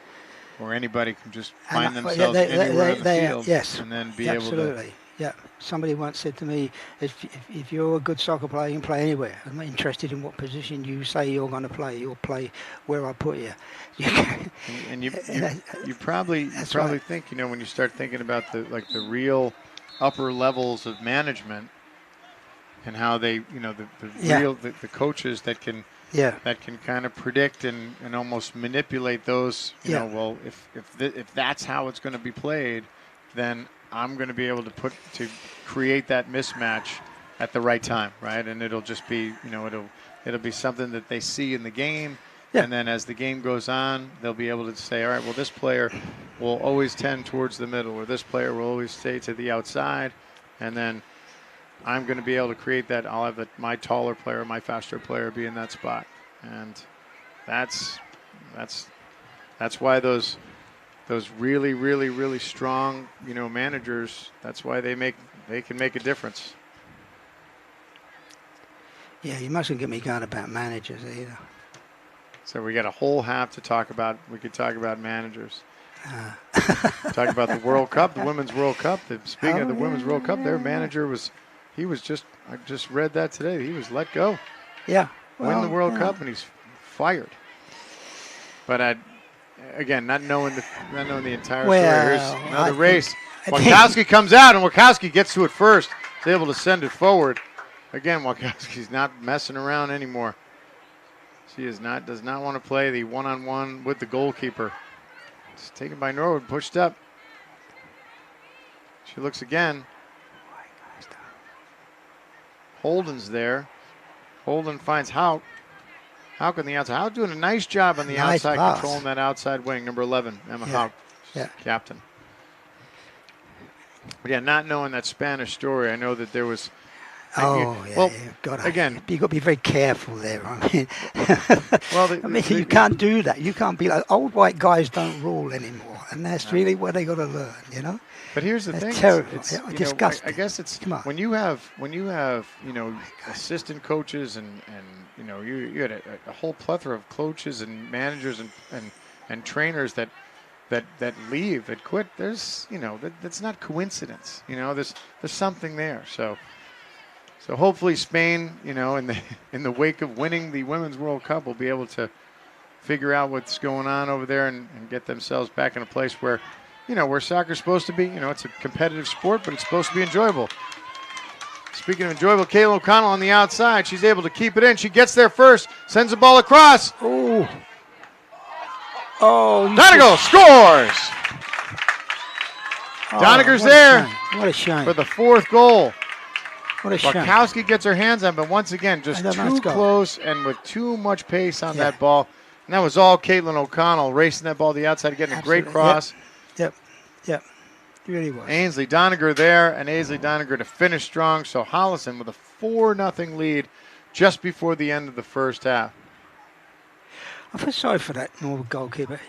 Or anybody can just find themselves anywhere on the field, yes, and then be able to. Yeah. Somebody once said to me, if you're a good soccer player, you can play anywhere. I'm not interested in what position you say you're going to play. You'll play where I put you. And you probably think, when you start thinking about the real upper levels of management and how they, the coaches that can kind of predict and almost manipulate those. Well, if that's how it's going to be played, then I'm going to be able to create that mismatch at the right time, right? And it'll just be, it'll be something that they see in the game. Yeah. And then as the game goes on, they'll be able to say, all right, well, this player will always tend towards the middle, or this player will always stay to the outside. And then I'm going to be able to create that. I'll have my taller player, my faster player be in that spot. And that's why those really, really, really strong, managers, that's why they can make a difference. Yeah, you mustn't get me going about managers either. So we got a whole half to talk about. We could talk about managers. Talk about the World Cup, the Women's World Cup. Speaking of the Women's World Cup, their manager I just read that today. He was let go. Yeah. Win the World Cup and he's fired. But again, not knowing the entire story. Here's another race. Wachowski comes out, and Wachowski gets to it first. He's able to send it forward. Again, Wachowski's not messing around anymore. She does not want to play the one-on-one with the goalkeeper. It's taken by Norwood, pushed up. She looks again. Holden's there. Holden finds Hauk. Hauk on the outside. Hauk doing a nice job on the outside, controlling that outside wing. Number 11, Emma Hauk, captain. But yeah, not knowing that Spanish story, I know that there was. You've got to be very careful there. I mean, you can't do that. You can't be like old white guys don't rule anymore, and that's really what they got to learn, But here's the thing: terrible. It's disgusting. I guess it's when you have assistant coaches and you had a whole plethora of coaches and managers and trainers that leave, that quit. There's that's not coincidence. There's something there. So hopefully Spain, in the wake of winning the Women's World Cup, will be able to figure out what's going on over there and get themselves back in a place where, where soccer's supposed to be. It's a competitive sport, but it's supposed to be enjoyable. Speaking of enjoyable, Kayla O'Connell on the outside. She's able to keep it in. She gets there first, sends the ball across. Oh, Donegal scores. Donegal's there. What a shame. For the fourth goal. What a shame. Wachowski gets her hands on, but once again, just too close and with too much pace on that ball. And that was all Caitlin O'Connell racing that ball to the outside, getting a great cross. Yep. It really was. Ainsley Doniger there, and Ainsley Doniger to finish strong. So Holliston with a 4-0 lead just before the end of the first half. I feel sorry for that Norwood goalkeeper.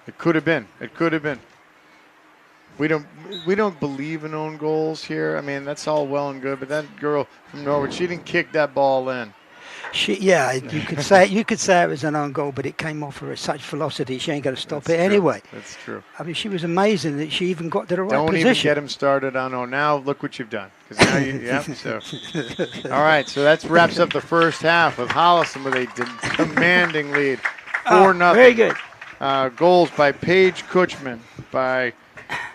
It could have been. It could have been. We don't believe in own goals here. I mean, that's all well and good, but that girl from Norwood, she didn't kick that ball in. You could say it was an own goal, but it came off her at such velocity. She ain't going to stop That's it true. anyway. That's true. I mean, she was amazing that she even got to the right Don't position. even get him started on. Oh, now look what you've done. Because now yep. So, all right. So that wraps up the first half with Holliston with a commanding lead, 4-0. Very good. Goals by Paige Kutchman, by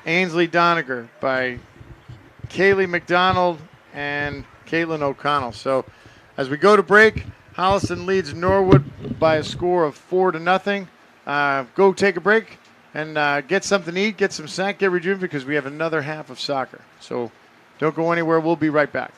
Ainsley Doniger, by Kaylee McDonald, and Caitlin O'Connell. So as we go to break, Holliston leads Norwood by a score of 4-0. Go take a break and get something to eat, get some snack, get rejuvenated, because we have another half of soccer. So don't go anywhere. We'll be right back.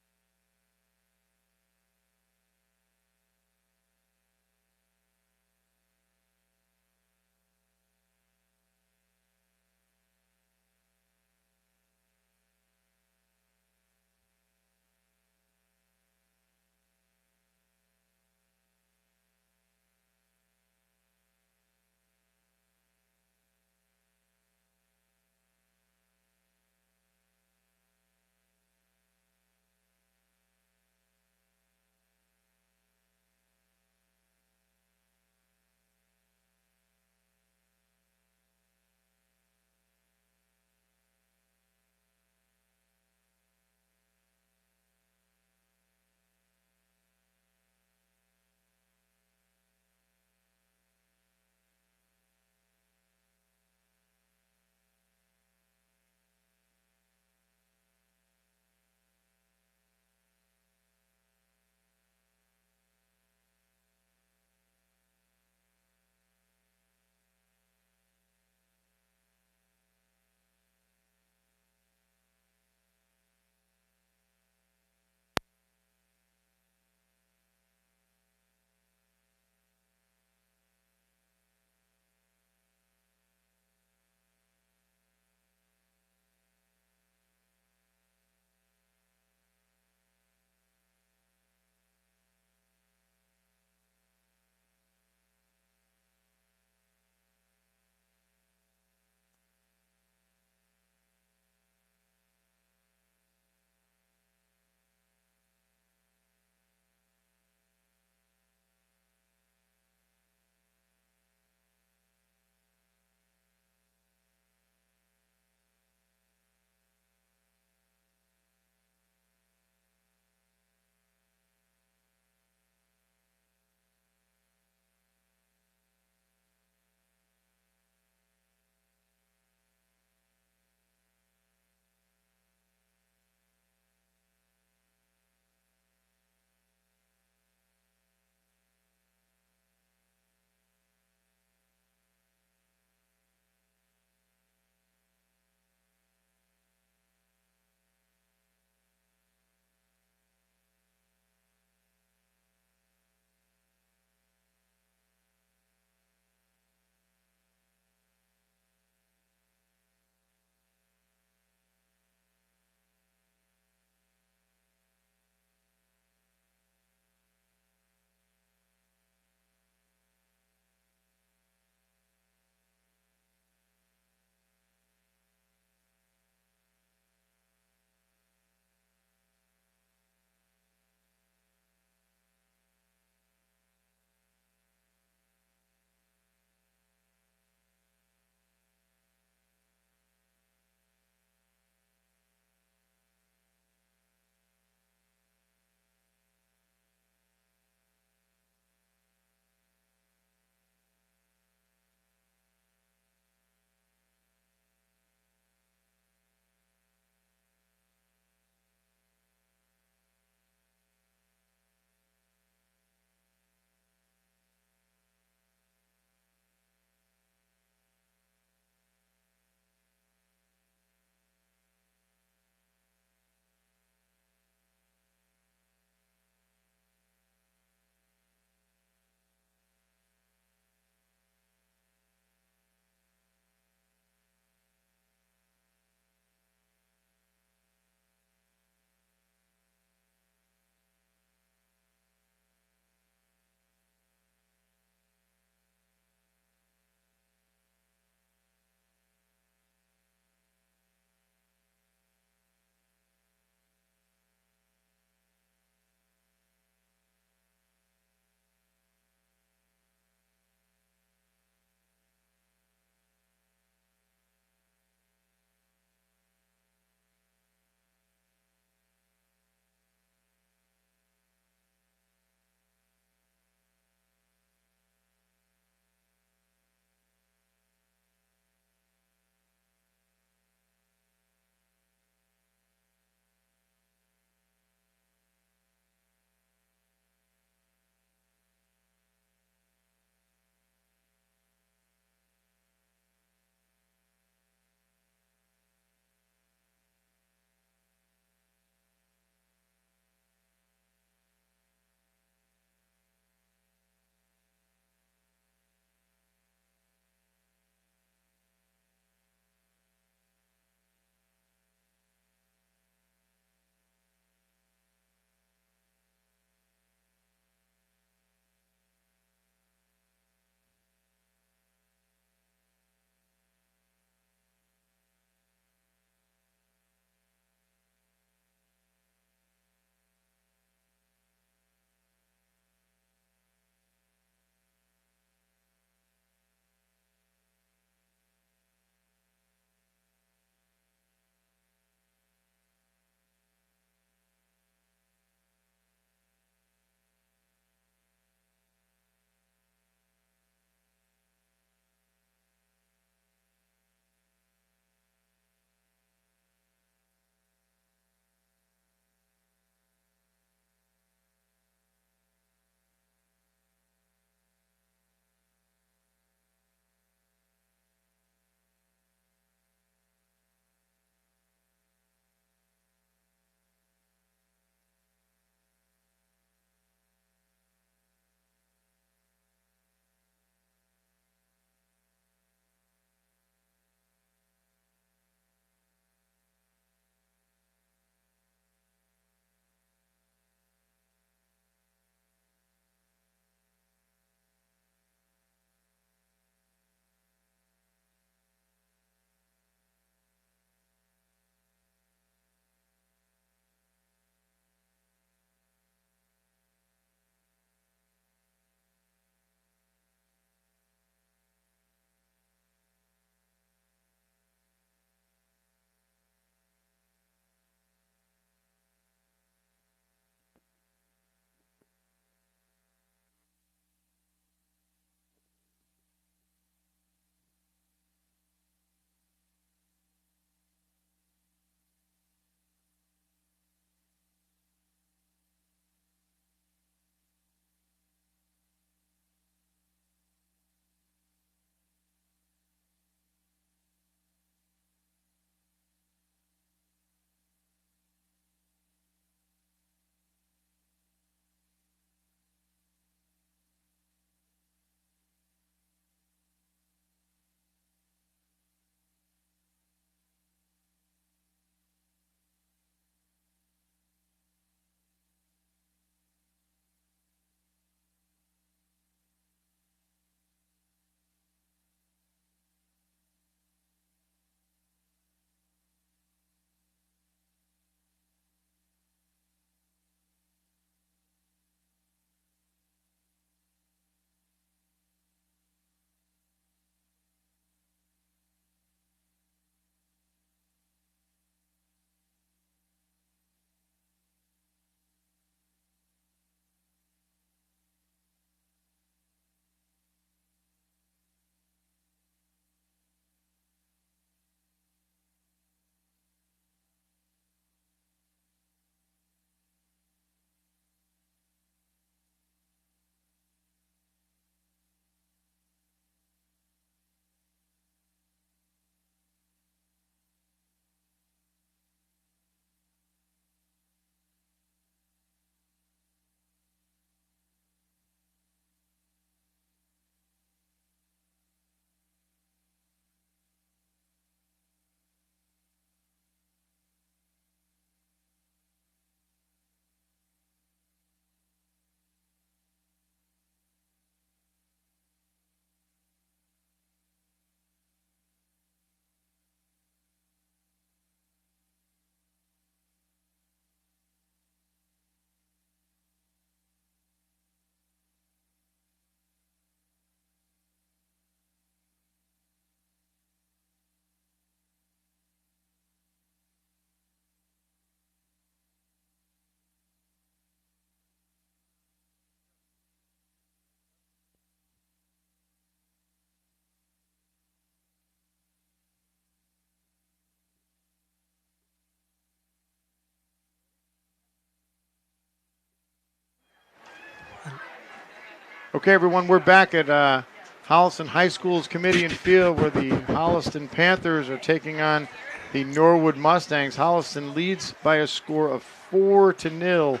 Okay, everyone, we're back at Holliston High School's Kamitian Field where the Holliston Panthers are taking on the Norwood Mustangs. Holliston leads by a score of 4-0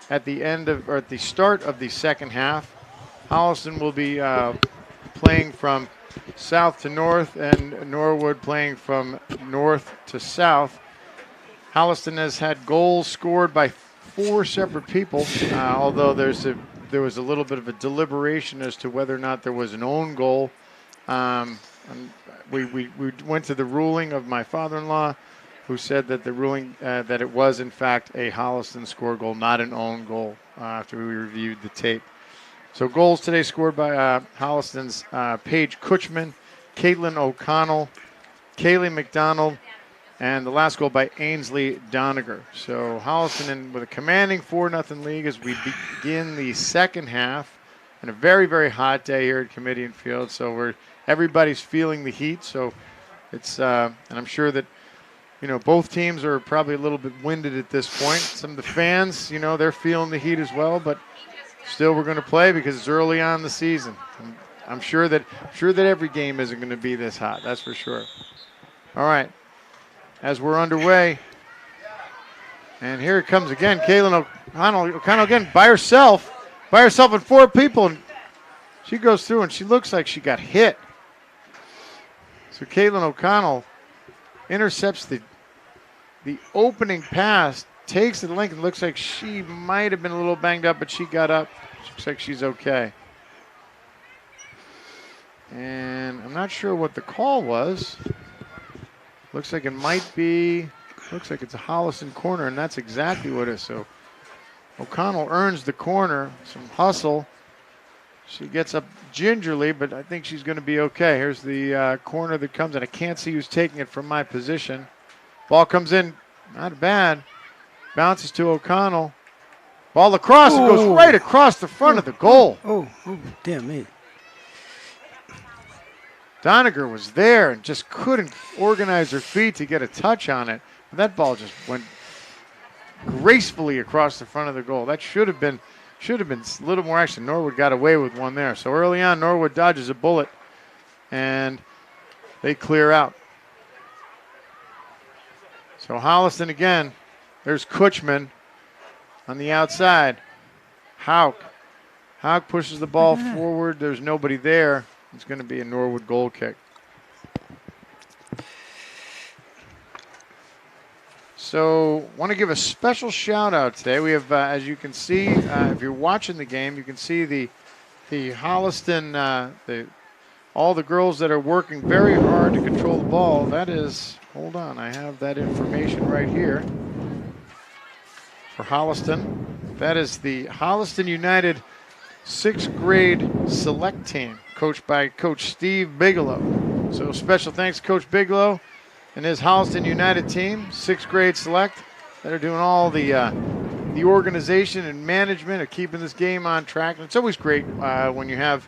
at the start of the second half. Holliston will be playing from south to north and Norwood playing from north to south. Holliston has had goals scored by 4 separate people, although there was a little bit of a deliberation as to whether or not there was an own goal. We went to the ruling of my father-in-law, who said that the ruling that it was in fact a Holliston score goal, not an own goal. After we reviewed the tape, so goals today scored by Holliston's Paige Kutchman, Caitlin O'Connell, Kaylee McDonald, and the last goal by Ainsley Doniger. So Holliston with a commanding 4-0 lead as we begin the second half. And a very, very hot day here at Kamitian Field. So everybody's feeling the heat. So it's and I'm sure that both teams are probably a little bit winded at this point. Some of the fans, they're feeling the heat as well. But still, we're going to play because it's early on in the season. And I'm sure that every game isn't going to be this hot. That's for sure. All right. As we're underway, and here it comes again, Caitlin O'Connell again by herself and 4 people, and she goes through and she looks like she got hit. So Caitlin O'Connell intercepts the opening pass, takes the link, and looks like she might have been a little banged up, but she got up. Looks like she's okay. And I'm not sure what the call was. Looks like it's a Holliston corner, and that's exactly what it is. So O'Connell earns the corner, some hustle. She gets up gingerly, but I think she's going to be okay. Here's the corner that comes in. I can't see who's taking it from my position. Ball comes in, not bad. Bounces to O'Connell. Ball across, it goes right across the front of the goal. Oh, dear me. Doniger was there and just couldn't organize her feet to get a touch on it. That ball just went gracefully across the front of the goal. That should have been a little more action. Norwood got away with one there. So early on, Norwood dodges a bullet, and they clear out. So Holliston again. There's Kutchman on the outside. Hauk pushes the ball forward. There's nobody there. It's going to be a Norwood goal kick. So want to give a special shout out today. We have, as you can see, if you're watching the game, you can see the Holliston, all the girls that are working very hard to control the ball. That is, hold on, I have that information right here for Holliston. That is the Holliston United 6th grade select team, coached by Coach Steve Bigelow. So special thanks to Coach Bigelow and his Holliston United team, 6th grade select, that are doing all the organization and management of keeping this game on track. And it's always great when you have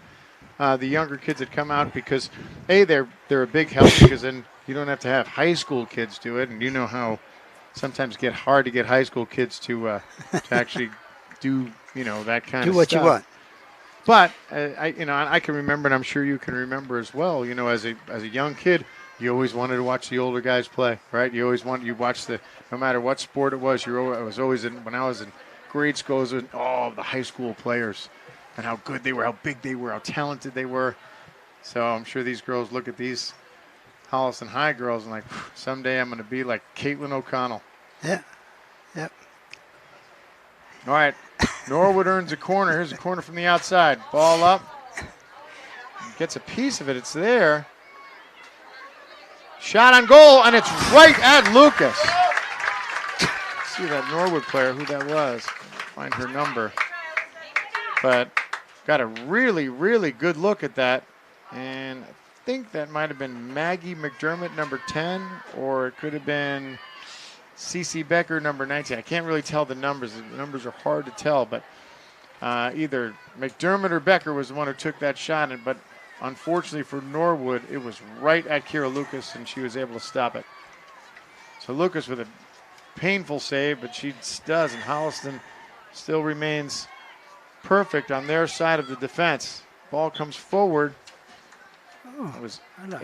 the younger kids that come out because, A, they're a big help because then you don't have to have high school kids do it, and you know how sometimes get hard to get high school kids to actually do that kind of stuff. Do what you want. But I can remember, and I'm sure you can remember as well. As a young kid, you always wanted to watch the older guys play, right? You watch no matter what sport it was. I was always when I was in grade school, it was the high school players and how good they were, how big they were, how talented they were. So I'm sure these girls look at these Holliston High girls and like, someday I'm going to be like Caitlin O'Connell. Yeah. Yep. All right. Norwood earns a corner. Here's a corner from the outside. Ball up. Gets a piece of it. It's there. Shot on goal, and it's right at Lucas. Let's see that Norwood player, who that was. Find her number. But got a really, really good look at that. And I think that might have been Maggie McDermott, number 10, or it could have been Cece Becker, number 19. I can't really tell the numbers. The numbers are hard to tell, but either McDermott or Becker was the one who took that shot. But unfortunately for Norwood, it was right at Kira Lucas, and she was able to stop it. So Lucas with a painful save, but she does, and Holliston still remains perfect on their side of the defense. Ball comes forward. Oh, It was hello.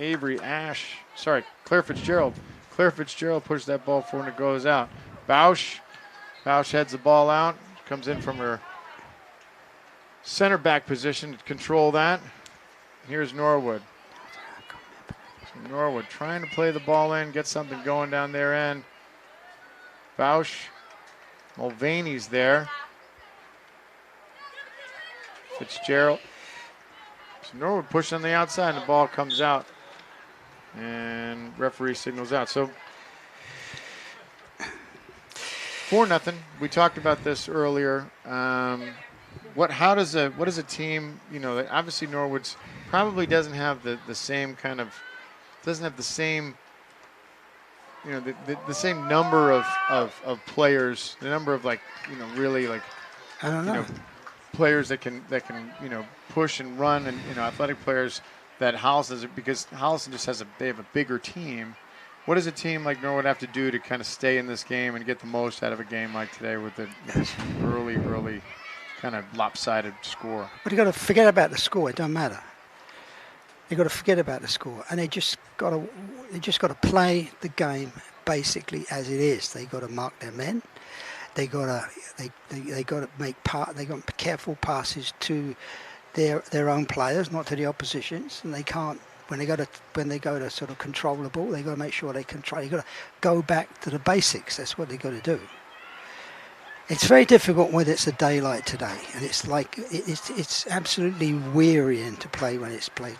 Claire Fitzgerald. Claire Fitzgerald pushed that ball forward and it goes out. Bausch heads the ball out. Comes in from her center back position to control that. Here's Norwood. So Norwood trying to play the ball in, get something going down their end. Bausch. Mulvaney's there. Fitzgerald. So Norwood pushed on the outside and the ball comes out. And referee signals out. So 4-0. We talked about this earlier. What does a team, obviously Norwood's probably doesn't have the same kind of, doesn't have the same, the same number of players, the number of really I don't know. players that can push and run and athletic players that Holliston has, because Holliston just they have a bigger team. What does a team like Norwood have to do to kind of stay in this game and get the most out of a game like today with this early kind of lopsided score? But you got to forget about the score. It don't matter. They got to forget about the score, and they just got to play the game basically as it is. They got to mark their men. They got to make careful passes to their own players, not to the oppositions, and they can't. When they go to sort of control the ball, they got to make sure they control. You got to go back to the basics. That's what they got to do. It's very difficult when it's a day like today, and it's absolutely wearying to play when it's played.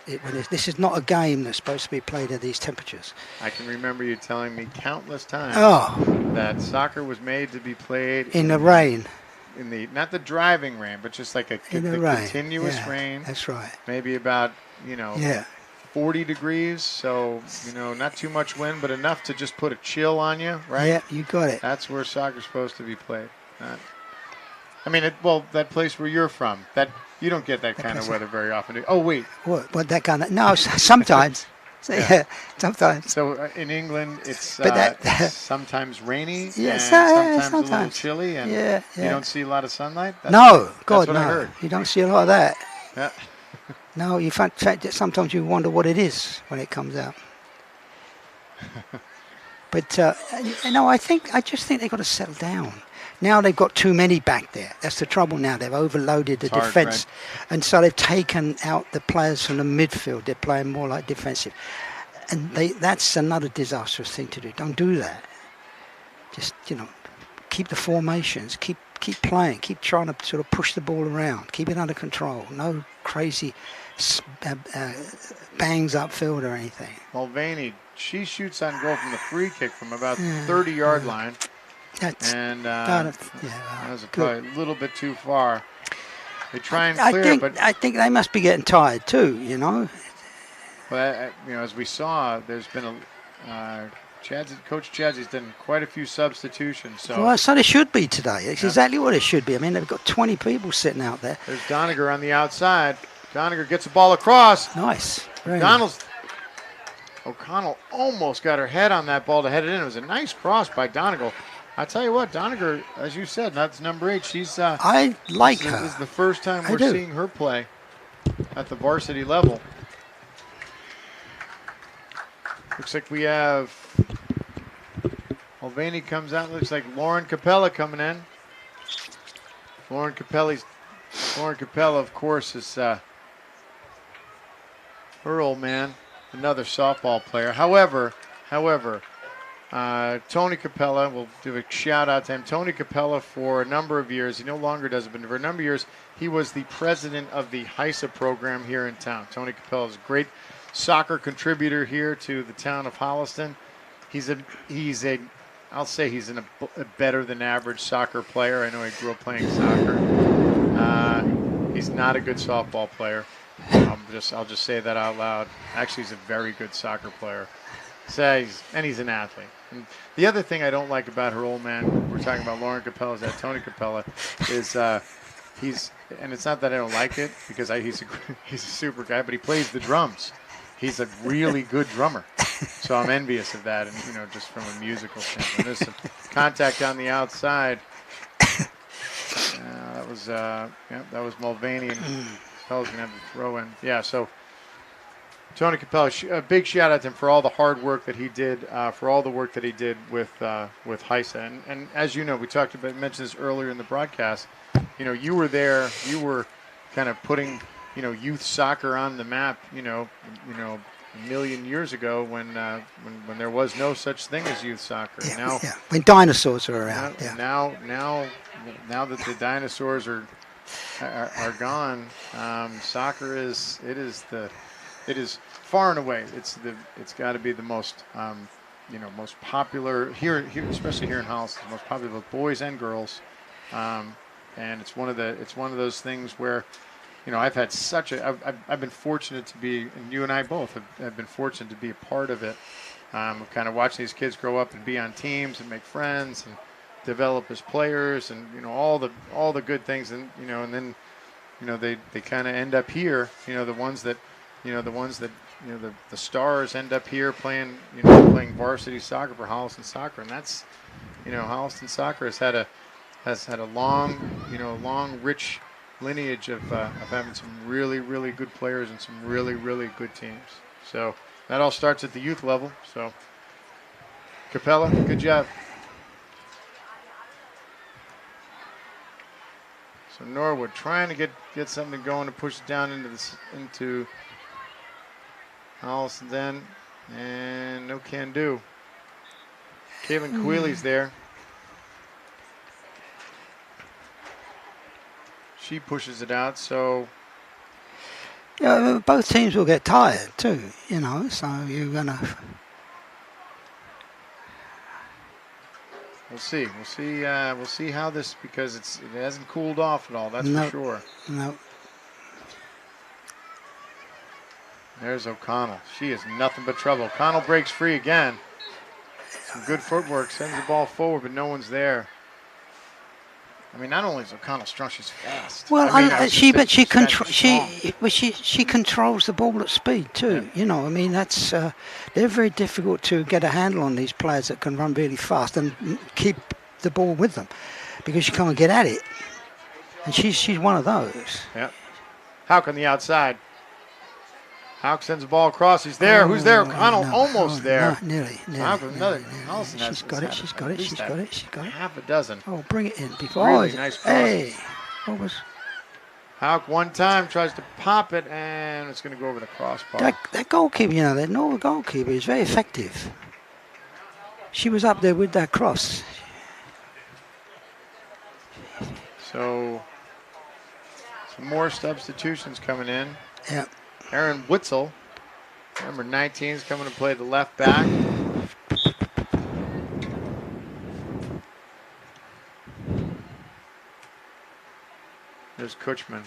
This is not a game that's supposed to be played at these temperatures. I can remember you telling me countless times that soccer was made to be played in the rain. In the not the driving rain, but just like continuous rain. That's right. Maybe about 40 degrees, so not too much wind, but enough to just put a chill on you, right? Yeah, you got it. That's where soccer's supposed to be played. That place where you're from, that you don't get that kind of weather very often. Oh wait, what that kind of? No, sometimes. Sometimes. So in England, it's sometimes rainy, yes, and sometimes a little chilly, and you don't see a lot of sunlight. No, God, no. I heard. You don't see a lot of that. Yeah. No, in fact, sometimes you wonder what it is when it comes out. But I just think they've got to settle down. Now they've got too many back there. That's the trouble now. They've overloaded the defence. Right? And so they've taken out the players from the midfield. They're playing more like defensive. And that's another disastrous thing to do. Don't do that. Just, keep the formations. Keep playing. Keep trying to sort of push the ball around. Keep it under control. No crazy bangs upfield or anything. Mulvaney, she shoots on goal from the free kick from about 30-yard line. That was probably a little bit too far. They try and clear, I think they must be getting tired too. But as we saw, there's been Coach Chadzy's done quite a few substitutions. So they should be today. It's exactly what it should be. I mean, they've got 20 people sitting out there. There's Doniger on the outside. Doniger gets the ball across. Nice. O'Connell almost got her head on that ball to head it in. It was a nice cross by Doniger. I tell you what, Doniger, as you said, that's number 8. She's I like her. This is the first time we're seeing her play at the varsity level. Looks like we have Mulvaney comes out. Looks like Lauren Capella coming in. Lauren Capella, of course, is her old man, another softball player. However, Tony Capella, we'll do a shout out to him. Tony Capella, for a number of years, he no longer does it, but for a number of years, he was the president of the HISA program here in town. Tony Capella is a great soccer contributor here to the town of Holliston. I'll say he's a better than average soccer player. I know he grew up playing soccer. He's not a good softball player. I'll just say that out loud. Actually, he's a very good soccer player. And he's an athlete. And the other thing I don't like about her old man, we're talking about Lauren Capella, is that Tony Capella is and it's not that I don't like it, because he's a super guy, but he plays the drums. He's a really good drummer. So I'm envious of that, and just from a musical standpoint. There's some contact on the outside. That was was Mulvaney, and Capella's gonna have to throw in. Yeah, so Tony Capella, a big shout out to him for all the hard work that he did, for all the work that he did with HISA. And as you know, we mentioned this earlier in the broadcast. You know, you were there. You were kind of putting, youth soccer on the map. A million years ago when there was no such thing as youth soccer. Yeah, now, yeah. When dinosaurs were around. Now that the dinosaurs are gone, soccer is far and away. It's got to be the most most popular here, especially here in Holliston, the most popular with boys and girls, and it's one of those things where. I've had I've been fortunate to be, and you and I both have been fortunate to be a part of it. Kind of watching these kids grow up and be on teams and make friends and develop as players, and all the good things, and and then they kind of end up here. The stars end up here playing varsity soccer for Holliston Soccer, and that's Holliston Soccer has had a long rich lineage of having some really, really good players and some really, really good teams. So that all starts at the youth level. So Capella, good job. So Norwood trying to get something going to push it down into Holliston's end, and no can do. Caitlin Queeley's there. She pushes it out, so... Yeah, both teams will get tired too, so you're going to... We'll see. We'll see how this, because it hasn't cooled off at all, that's for sure. No. There's O'Connell. She is nothing but trouble. O'Connell breaks free again. Some good footwork, sends the ball forward, but no one's there. I mean, not only is O'Connell strong, she's fast. Well, she controls the ball at speed too. Yeah. I mean, that's they're very difficult to get a handle on, these players that can run really fast and keep the ball with them, because you can't get at it. And she's one of those. Yeah. Houck on the outside. Houck sends the ball across. He's there. Who's there? O'Connell almost there. No, nearly. Houck with another. She's got it. She's got it. Half a dozen. Oh, bring it in before. Really nice cross. Hey, what was? Houck one time tries to pop it, and it's going to go over the crossbar. That goalkeeper, that Norwood goalkeeper is very effective. She was up there with that cross. So, some more substitutions coming in. Yeah. Aaron Witzel, number 19, is coming to play the left back. There's Kutchman.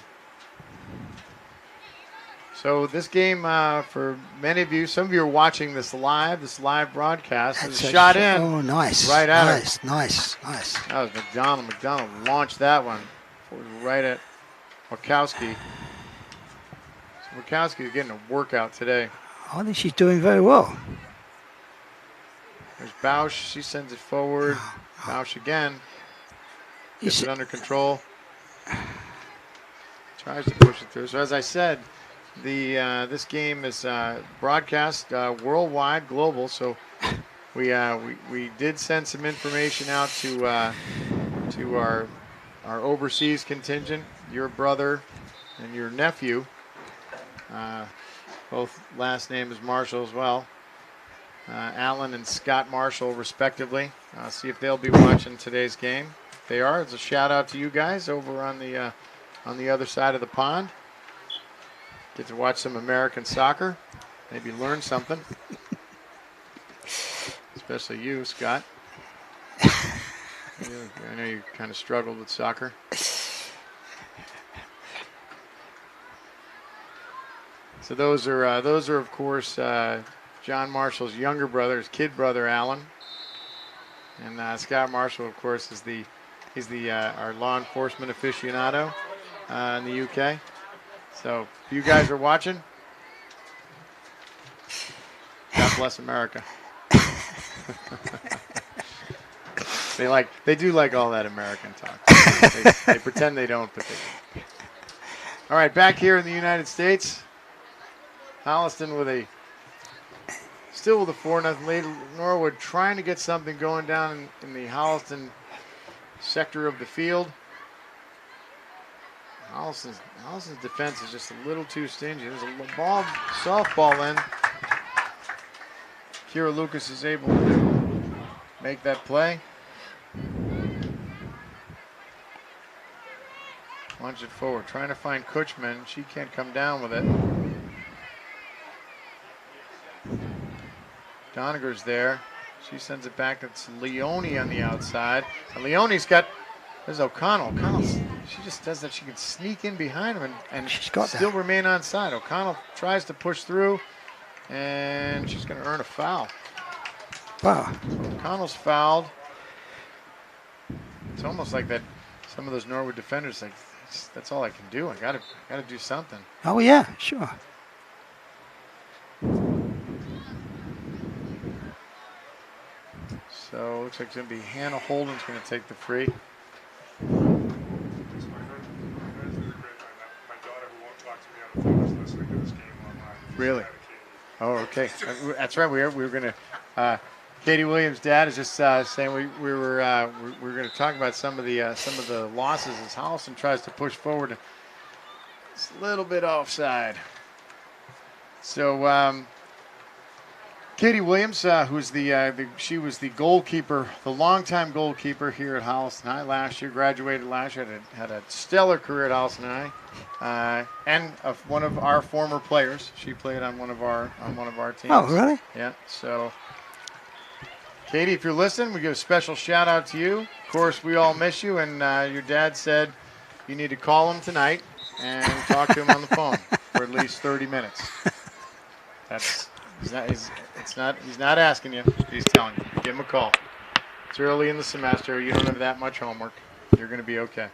So this game, for many of you, some of you are watching this live broadcast. It's shot in. Oh, nice. Right at her. Nice. That was McDonald. McDonald launched that one. Right at Wachowski. Wachowski is getting a workout today. I think she's doing very well. There's Bausch. She sends it forward. Bausch again. Gets it under control. Tries to push it through. So as I said, this game is broadcast worldwide, global. So we did send some information out to our overseas contingent. Your brother and your nephew. Both last name is Marshall as well. Alan and Scott Marshall, respectively. See if they'll be watching today's game. If they are, it's a shout out to you guys over on the other side of the pond. Get to watch some American soccer. Maybe learn something. Especially you, Scott. I know you kind of struggled with soccer. So those are of course John Marshall's younger brother, his kid brother Alan, and Scott Marshall, of course, is our law enforcement aficionado in the UK. So if you guys are watching, God bless America. They do like all that American talk. They pretend they don't, but they do. All right, back here in the United States, Holliston still with a 4-0 lead. Norwood trying to get something going down in the Holliston sector of the field. Holliston's defense is just a little too stingy. There's a softball in. Kira Lucas is able to make that play. Launch it forward, trying to find Kutchman. She can't come down with it. Doniger's there. She sends it back. It's Leone on the outside. And Leone's there's O'Connell. She just does that. She can sneak in behind him and still remain on side. O'Connell tries to push through, and she's going to earn a foul. Wow. So O'Connell's fouled. It's almost like that. Some of those Norwood defenders that's all I can do. I gotta do something. Oh yeah, sure. So looks like it's gonna be Hannah Holden's gonna take the free. My daughter who won't talk to me on the phone is listening to this game online. Really? Oh, okay. That's right. We were gonna. Katie Williams' dad is just saying we were going to talk about some of the losses as Holliston tries to push forward. It's a little bit offside. So Katie Williams, who's she was the goalkeeper, the longtime goalkeeper here at Holliston High last year. Graduated last year, had a stellar career at Holliston High, and one of our former players. She played on one of our teams. Oh, really? Yeah. So. Katie, if you're listening, we give a special shout out to you. Of course, we all miss you, and your dad said you need to call him tonight and talk to him on the phone for at least 30 minutes. He's not asking you. He's telling you. Give him a call. It's early in the semester. You don't have that much homework. You're going to be okay.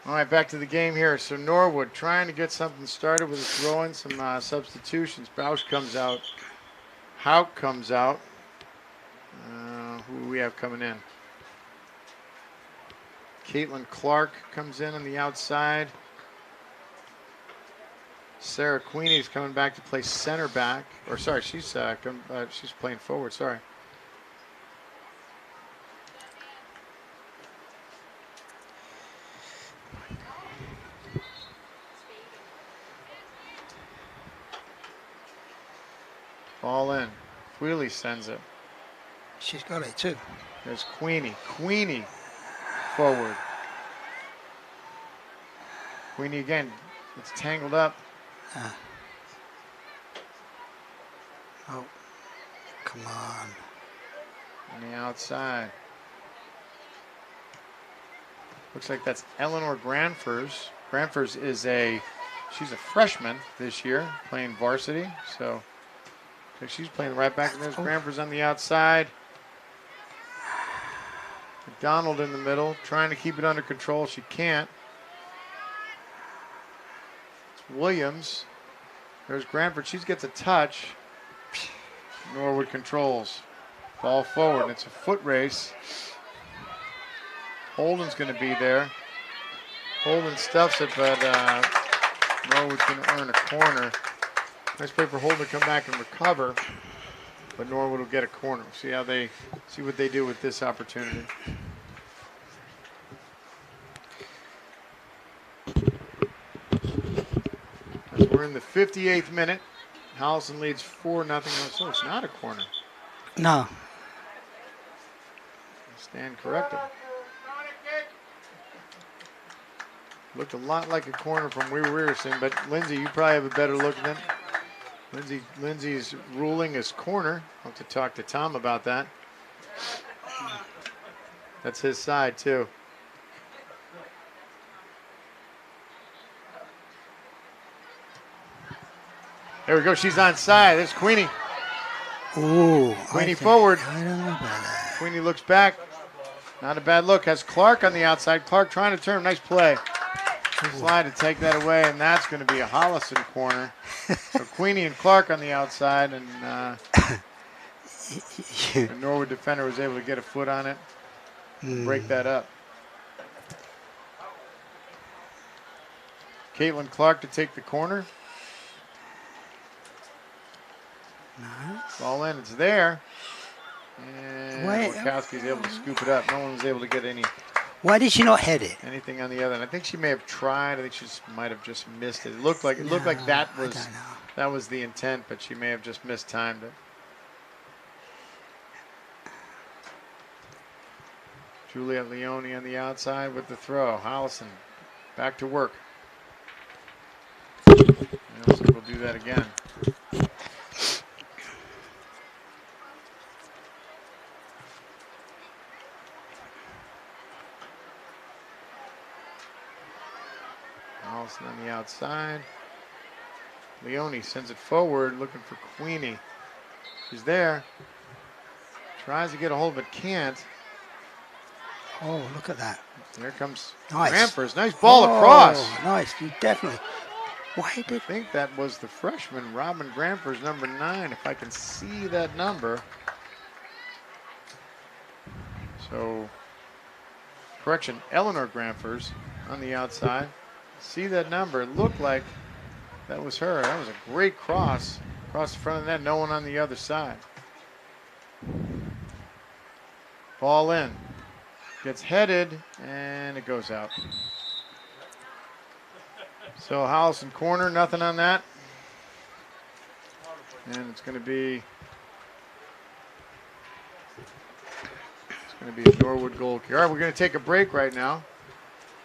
All right, back to the game here. So Norwood trying to get something started with a throw-in, some substitutions. Bausch comes out. Hauk comes out. Who do we have coming in? Caitlin Clark comes in on the outside. Sarah Queenie is coming back to play center back. Or sorry, she's playing forward. Sorry. Ball in. Wheelie sends it. She's got it too. There's Queenie. Queenie forward. Queenie again. It's tangled up. Oh, come on. On the outside. Looks like that's Eleanor Granfers. Granfers she's a freshman this year, playing varsity. So she's playing right back. And there's Granfers on the outside. McDonald in the middle, trying to keep it under control. She can't. It's Williams. There's Granford. She gets a touch. Norwood controls. Ball forward, and it's a foot race. Holden's going to be there. Holden stuffs it, but Norwood's going to earn a corner. Nice play for Holden to come back and recover, but Norwood will get a corner. See what they do with this opportunity. As we're in the 58th minute, Holliston leads 4-0. So it's not a corner. No. Stand corrected. Looked a lot like a corner from where we were seeing, but Lindsay, you probably have a better look than Lindsay's ruling is corner. I'll have to talk to Tom about that. That's his side too. There we go. She's on side. There's Queenie. Ooh. Queenie forward. I don't know about that. Queenie looks back. Not a bad look. Has Clark on the outside. Clark trying to turn. Nice play. Slide to take that away, and that's going to be a Holliston corner. So Queenie and Clark on the outside, and the Norwood defender was able to get a foot on it. break that up. Caitlin Clark to take the corner. Nice. Ball in, it's there. And Wachowski's able to scoop it up. No one was able to get Why did she not head it? anything on the other end. I think she may have tried. I think she might have just missed it. It looked like that was the intent, but she may have just mistimed it. Juliet Leone on the outside with the throw. Holliston back to work. And looks like we'll do that again. Holliston on the outside. Leone sends it forward, looking for Queenie. She's there. Tries to get a hold of it, can't. Oh, look at that. There comes Nice. Rampers. Nice ball across. Nice, you definitely. Why I did think that was the freshman, Robin Grampers, number 9, if I can see that number. So, correction, Eleanor Grampers on the outside. See that number. It looked like that was her. That was a great cross across the front of the net. No one on the other side. Ball in. Gets headed, and it goes out. So Holliston corner, nothing on that. And it's going to be a Norwood goal kick. All right, we're going to take a break right now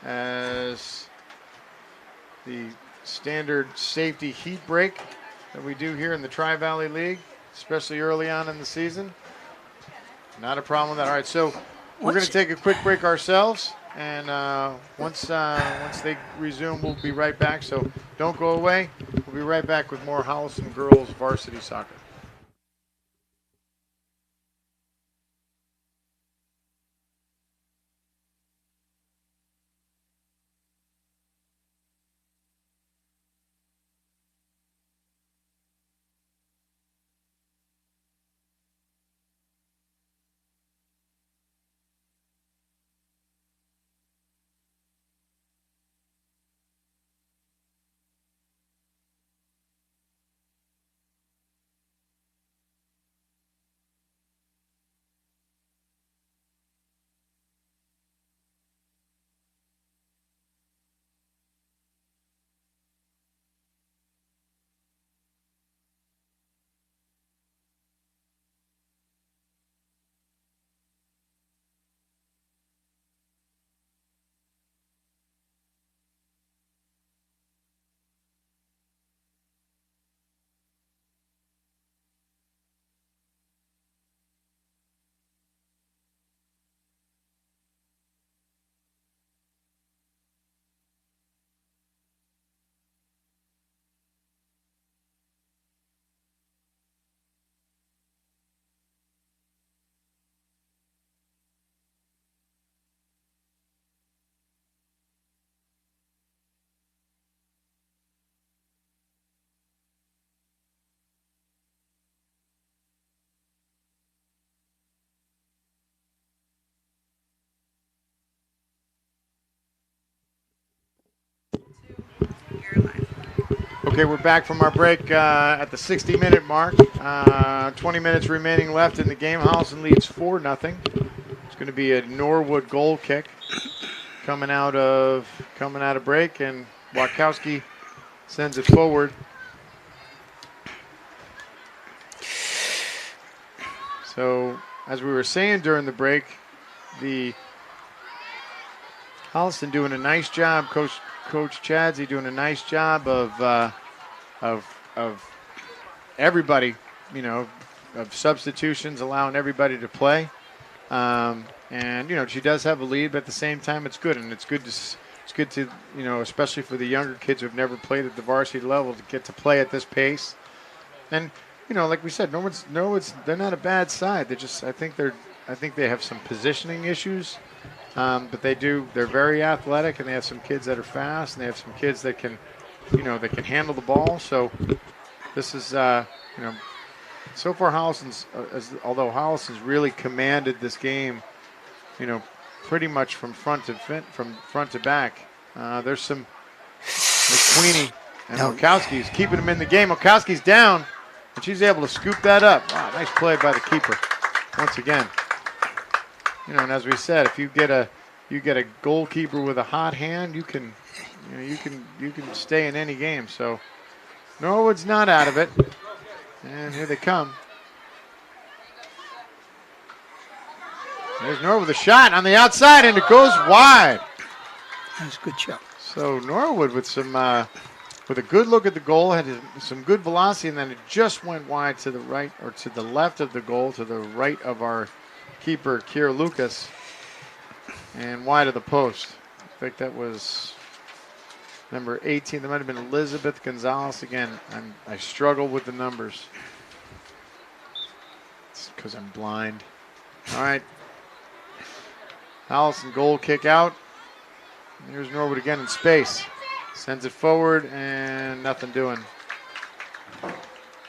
as the standard safety heat break that we do here in the Tri-Valley League, especially early on in the season. Not a problem with that. All right, so we're going to take a quick break ourselves, and once they resume, we'll be right back. So don't go away. We'll be right back with more Holliston girls varsity soccer. Okay, we're back from our break at the 60-minute mark. 20 minutes remaining left in the game. Holliston leads 4-0. It's going to be a Norwood goal kick coming out of break, and Wachowski sends it forward. So, as we were saying during the break, the Holliston doing a nice job, Coach Chadsey doing a nice job of everybody, of substitutions, allowing everybody to play. And she does have a lead, but at the same time, it's good, and it's good to especially for the younger kids who've never played at the varsity level, to get to play at this pace. And like we said, Norwood's they're not a bad side. I think they have some positioning issues. But they're very athletic, and they have some kids that are fast, and they have some kids that can handle the ball. So this is, so far although Holliston's really commanded this game, pretty much from front to back. There's Queenie and Murkowski's keeping him in the game. Murkowski's down, and she's able to scoop that up. Wow, nice play by the keeper once again. And as we said, if you get a goalkeeper with a hot hand, you can stay in any game. So Norwood's not out of it, and here they come. There's Norwood with a shot on the outside, and it goes wide. That's a good shot. So Norwood with with a good look at the goal, had some good velocity, and then it just went wide to the right or to the left of the goal, to the right of our keeper, Kiera Lucas, and wide of the post. I think that was number 18. That might have been Elizabeth Gonzalez. Again, I struggle with the numbers. It's because I'm blind. All right. Allison goal kick out. Here's Norwood again in space. Sends it forward and nothing doing.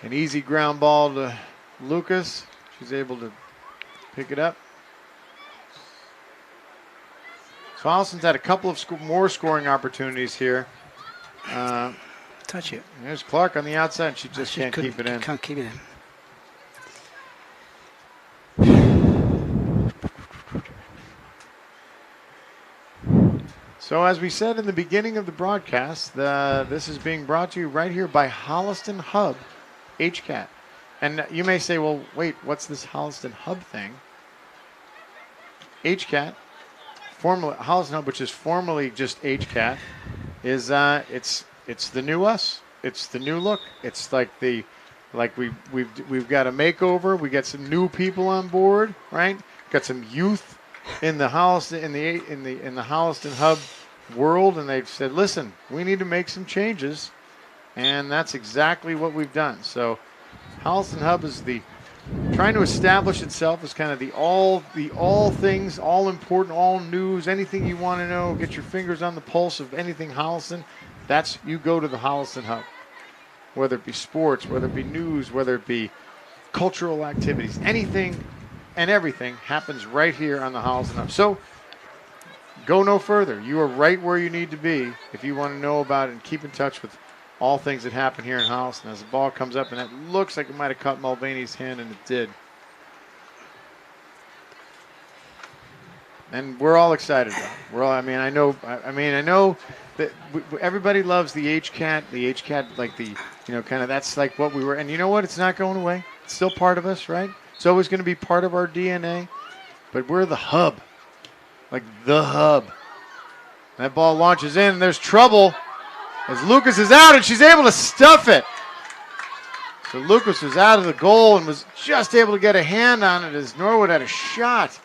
An easy ground ball to Lucas. She's able to pick it up. So Allison's had a couple of more scoring opportunities here. Touch it. There's Clark on the outside. She just can't keep it in. Can't keep it in. So as we said in the beginning of the broadcast, this is being brought to you right here by Holliston Hub HCAT. And you may say, well, wait, what's this Holliston Hub thing? HCAT, Holliston Hub, which is formerly just HCAT, is it's the new us. It's the new look. It's like we've got a makeover. We got some new people on board, right? Got some youth in the Holliston in the Holliston Hub world, and they've said, listen, we need to make some changes, and that's exactly what we've done. So Holliston Hub is trying to establish itself as kind of the all things, all important, all news, anything you want to know, get your fingers on the pulse of anything Holliston. That's, you go to the Holliston Hub, whether it be sports, whether it be news, whether it be cultural activities, anything and everything happens right here on the Holliston Hub. So go no further. You are right where you need to be if you want to know about it and keep in touch with all things that happen here in Holliston. As the ball comes up, and it looks like it might have caught Mulvaney's hand, and it did. And we're all excited about it. I know that everybody loves the HCAT. The HCAT, like kind of that's like what we were. And you know what? It's not going away. It's still part of us, right? It's always going to be part of our DNA. But we're the hub. Like the hub. That ball launches in, and there's trouble as Lucas is out, and she's able to stuff it. So Lucas was out of the goal and was just able to get a hand on it as Norwood had a shot.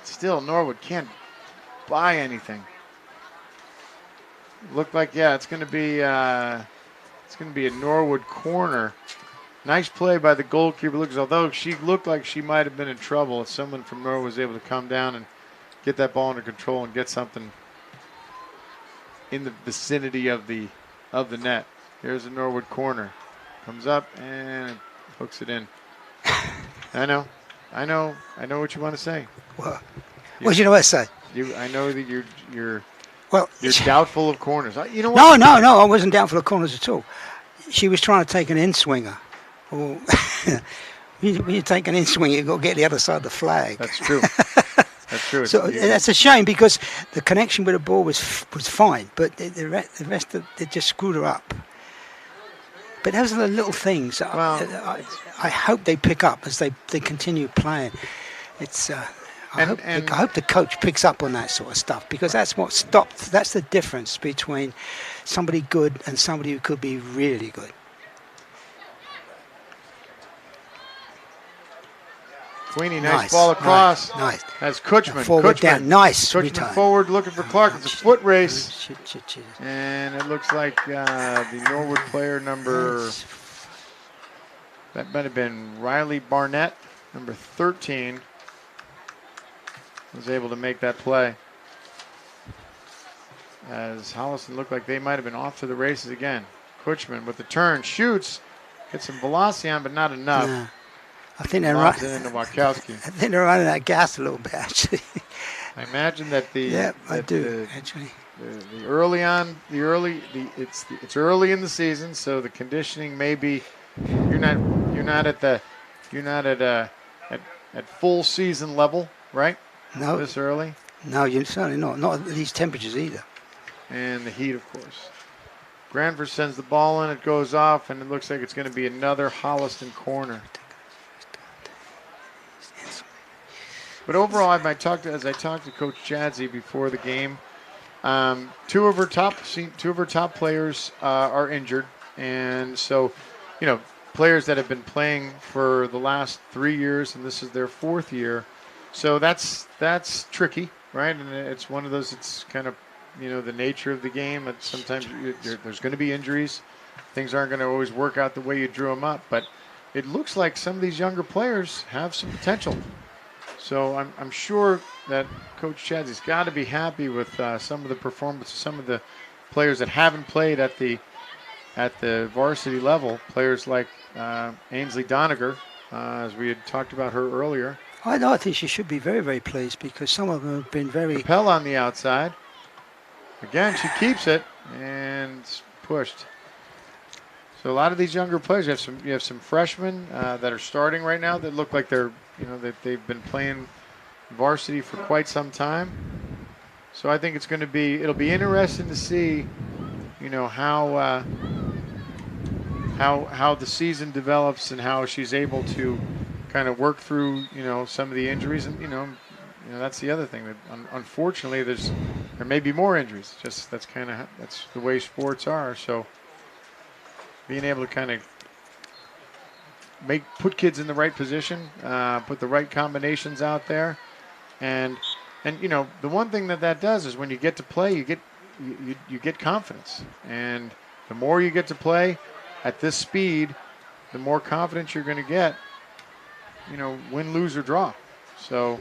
Still, Norwood can't buy anything. Looked like, it's going to be a Norwood corner. Nice play by the goalkeeper, Lucas. Although she looked like she might have been in trouble, if someone from Norwood was able to come down and get that ball under control and get something in the vicinity of the net. Here's a Norwood corner. Comes up and hooks it in. I know what you want to say. What do you know what to say? I know that you're doubtful of corners. You know what? No, I wasn't doubtful of corners at all. She was trying to take an in-swinger. Well, when you take an in-swinger, you've got to get the other side of the flag. That's true. That's true. So that's a shame because the connection with the ball was fine, but the rest they just screwed her up. But those are the little things. I hope they pick up as they continue playing. I hope the coach picks up on that sort of stuff because that's the difference between somebody good and somebody who could be really good. Queenie, nice ball across. Nice. That's Kutchman. Forward down. Nice. Kutchman return. Forward looking for Clark. It's a foot race. Shit. And it looks like the Norwood player number, that might have been Riley Barnett, number 13, was able to make that play. As Holliston looked like they might have been off to the races again. Kutchman with the turn, shoots, gets some velocity on, but not enough. Nah. I think they're running. I think they're running out of gas a little bit, actually. I imagine that I do actually. It's early in the season, so the conditioning may be you're not at full season level, right? No, This early, no, you're certainly not. Not at these temperatures either. and the heat, of course. Granford sends the ball in, it goes off, and it looks like it's going to be another Holliston corner. But overall, as I talked to Coach Jadzi before the game, two of her top players are injured, and so, players that have been playing for the last 3 years, and this is their 4th year, so that's tricky, right? And it's one of those. It's kind of the nature of the game. That sometimes there's going to be injuries. Things aren't going to always work out the way you drew them up, but it looks like some of these younger players have some potential. So I'm sure that Coach Chadzy's got to be happy with some of the performance of some of the players that haven't played at the varsity level. Players like Ainsley Doniger, as we had talked about her earlier. I think she should be very, very pleased because some of them have been very. Capel on the outside. Again, she keeps it and it's pushed. So a lot of these younger players, you have some freshmen that are starting right now that look like they've been playing varsity for quite some time. So I think it'll be interesting to see, how the season develops and how she's able to kind of work through, some of the injuries. And, that's the other thing that unfortunately there may be more injuries. Just that's the way sports are. So being able to kind of put kids in the right position, put the right combinations out there, and the one thing that does is when you get to play, you get confidence, and the more you get to play at this speed, the more confidence you're going to get. Win, lose, or draw. So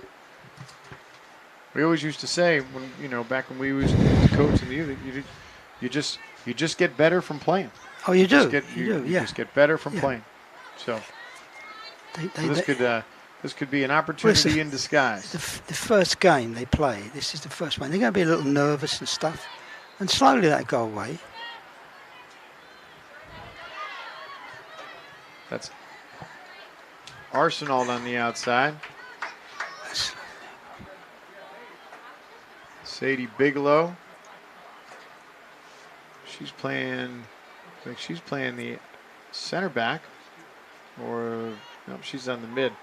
we always used to say when back when we used to coach in the youth, you just get better from playing. Oh, you do. You just get better from playing. So, this could be an opportunity in disguise. The first game they play, this is the first one. They're going to be a little nervous and stuff, and slowly that'll go away. That's Arsenal on the outside. Sadie Bigelow. She's playing the center back, or no, she's on the mid.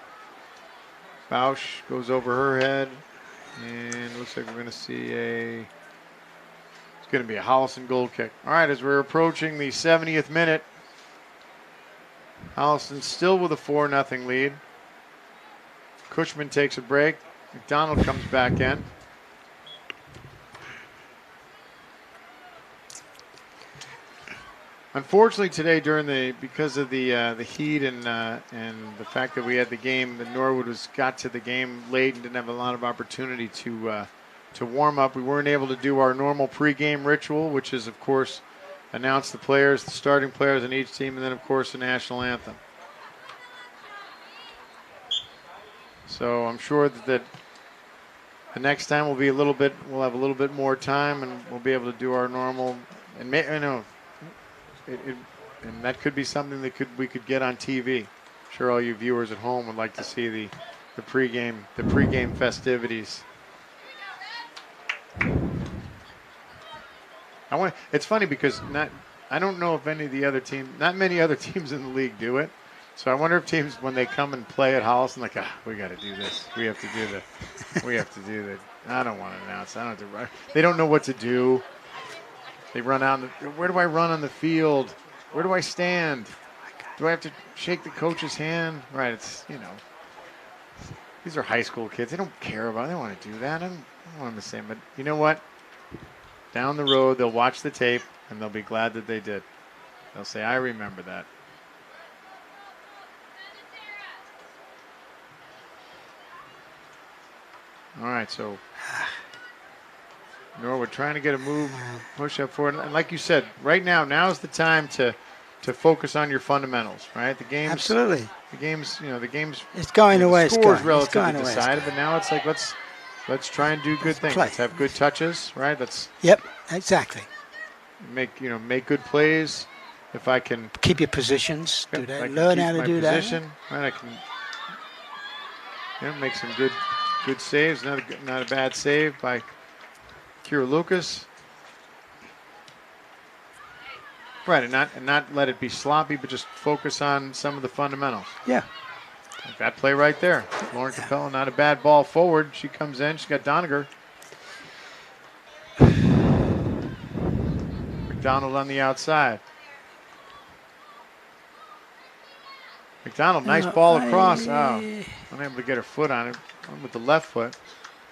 Bausch goes over her head, and looks like we're going to see it's going to be a Holliston goal kick. All right, as we're approaching the 70th minute, Holliston still with a 4-0 lead. Cushman takes a break. McDonald comes back in. Unfortunately today, because of the heat and the fact that we had the game, that Norwood got to the game late and didn't have a lot of opportunity to warm up. We weren't able to do our normal pregame ritual, which is of course announce the starting players on each team, and then of course the national anthem. So I'm sure that the next time we'll have a little bit more time, and we'll be able to do our normal. And and that could be something that we could get on TV. I'm sure all you viewers at home would like to see the pregame festivities. It's funny because I don't know if not many other teams in the league do it. So I wonder if teams, when they come and play at Holliston, like, we got to do this. We have to do that. I don't want to announce. I don't have to. They don't know what to do. They run out. Where do I run on the field? Where do I stand? Do I have to shake the coach's hand? Right. It's these are high school kids. They don't care about it. They don't want to do that. I don't want them to say, but you know what? Down the road, they'll watch the tape and they'll be glad that they did. They'll say, I remember that. All right, so Norwood trying to get a move, push up forward. And like you said, now's the time to focus on your fundamentals, right? The game's absolutely. The game's it's going away. The score's relatively decided, but now it's like let's let's try and do good things. Play. Let's have good touches, right? Let's Yep, exactly. make make good plays. If I can Keep your positions. Do if I that. can Learn keep how to my do position, right? I can make some good saves. Not a bad save by Kira Lucas. Right, and not let it be sloppy, but just focus on some of the fundamentals. that. Yeah. Like that play right there. Lauren Capello, not a bad ball forward. She comes in. She's got Doniger. McDonald on the outside. McDonald, nice ball across. Oh, unable to get her foot on it with the left foot.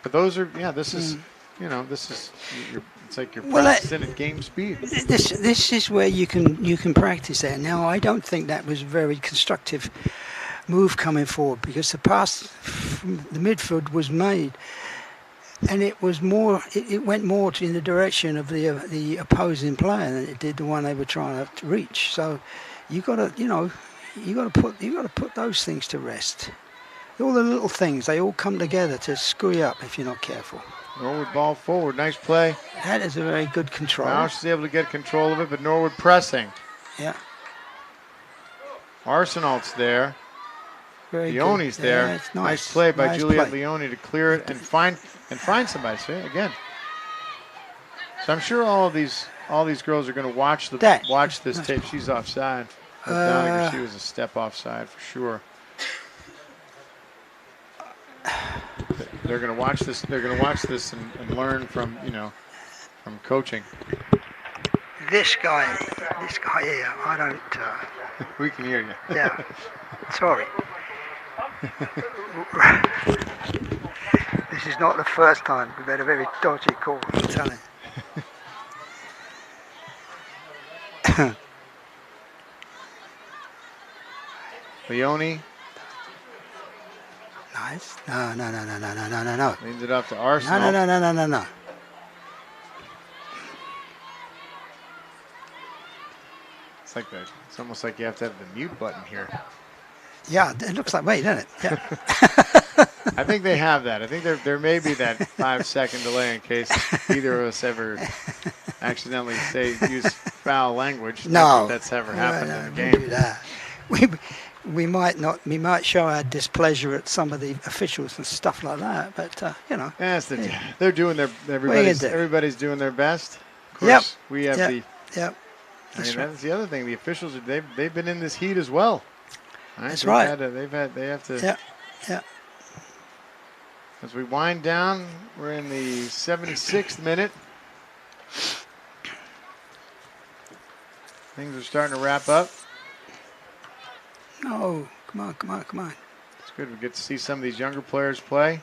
But those are, this is, it's like you're practicing at game speed. This is where you can practice that. Now, I don't think that was a very constructive move coming forward, because the pass from the midfield was made, and it was more. It went more in the direction of the opposing player than it did the one they were trying to reach. So, you got to put those things to rest. All the little things, they all come together to screw you up if you're not careful. Norwood ball forward, nice play. That is a very good control. Now she's able to get control of it, but Norwood pressing. Yeah. Arsenal's there. Very Leone's good. there. Yeah, it's Nice play by Nice Juliet play. Leone to clear it and find somebody. See, again. So I'm sure all these girls are going to watch this tape. She's offside. She was a step offside for sure. They're going to watch this. They're going to watch this and learn from from coaching. This guy here, I don't. We can hear you. Yeah. Sorry. This is not the first time we've had a very dodgy call, I'm telling you. Leone Nice. No. leans it up to Arsenal. No. It's like that. It's almost like you have to have the mute button here. Yeah, it looks that way, doesn't it? Yeah. I think they have that. I think there may be that 5-second delay in case either of us ever accidentally use foul language. No, that's ever happened in the we game. do that. We might not. We might show our displeasure at some of the officials and stuff like that. But Yes, they're doing their. Everybody's doing their best. Of course, Yep. we have the. Yep. That's the other thing. The officials they've been in this heat as well. That's right. They have to. Yeah. As we wind down, we're in the 76th minute. Things are starting to wrap up. No, come on. It's good. We get to see some of these younger players play.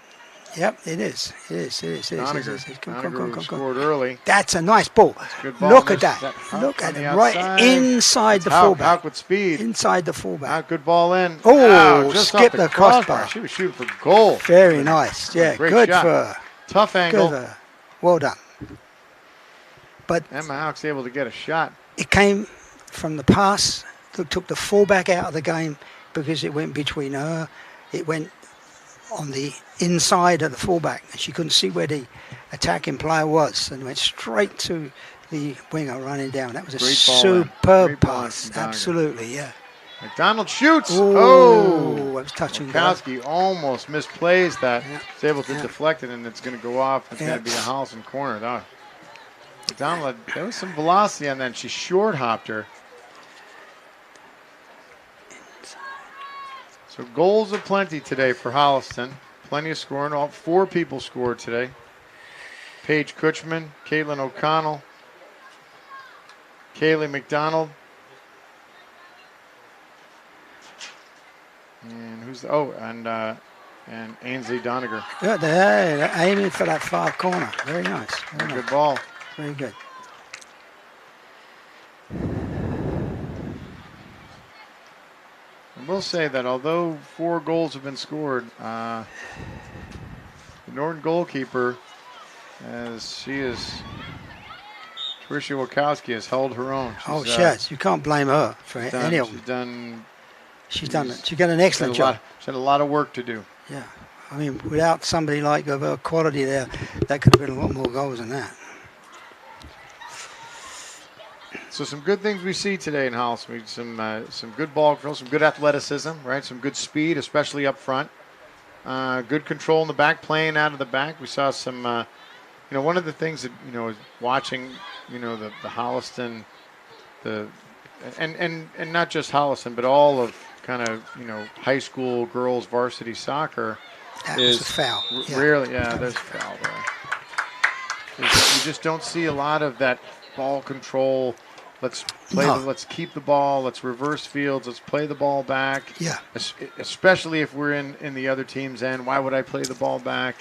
Yep, it is. Doniger Come. scored early. That's a nice ball. Good ball. Look at That that. Houck Look on at the it. Right outside. inside the fullback. Houck with speed. Inside the fullback. Good ball in. Oh, just skipped off the crossbar. She was shooting for goal. Very nice. Yeah, Great good shot. for her. Tough angle. Good for her. Well done. But Emma Houck's able to get a shot. it came from the pass that took the fullback out of the game because it went between her. It went on the inside of the fullback, and she couldn't see where the attacking player was, and went straight to the winger running down. That was a Great ball in. superb Great ball in pass. from Doniger. Absolutely, yeah. McDonald shoots. Oh, that was touch and go. Wachowski almost misplays that. Yeah. He's able to Yeah. deflect it, and it's going to go off. It's Yeah. going to be a Holliston corner. No. McDonald, there was some velocity on that. She short hopped her. So goals aplenty today for Holliston. Plenty of scoring. All 4 people scored today. Paige Kutchman, Caitlin O'Connell, Kaylee McDonald. And and Ainsley Doniger. Good. They're aiming for that far corner. Very nice. Very Good nice. ball. Very good. I will say that although 4 goals have been scored, the Norton goalkeeper, Tricia Wachowski, has held her own. She has. You can't blame her for any of them. She's She's done it. She got an excellent job. She had a lot of work to do. Yeah. I mean, without somebody like of her quality there, that could have been a lot more goals than that. So some good things we see today in Holliston. Some good ball control, some good athleticism, right? Some good speed, especially up front. Good control in the back, playing out of the back. We saw some, one of the things that, is watching, the Holliston, and not just Holliston, but all of kind of, high school girls varsity soccer That is was a foul. rarely, there's a foul there. You just don't see a lot of that ball control. Let's play. No. Let's keep the ball. Let's reverse fields. Let's play the ball back. Yeah. Especially if we're in the other team's end. Why would I play the ball back?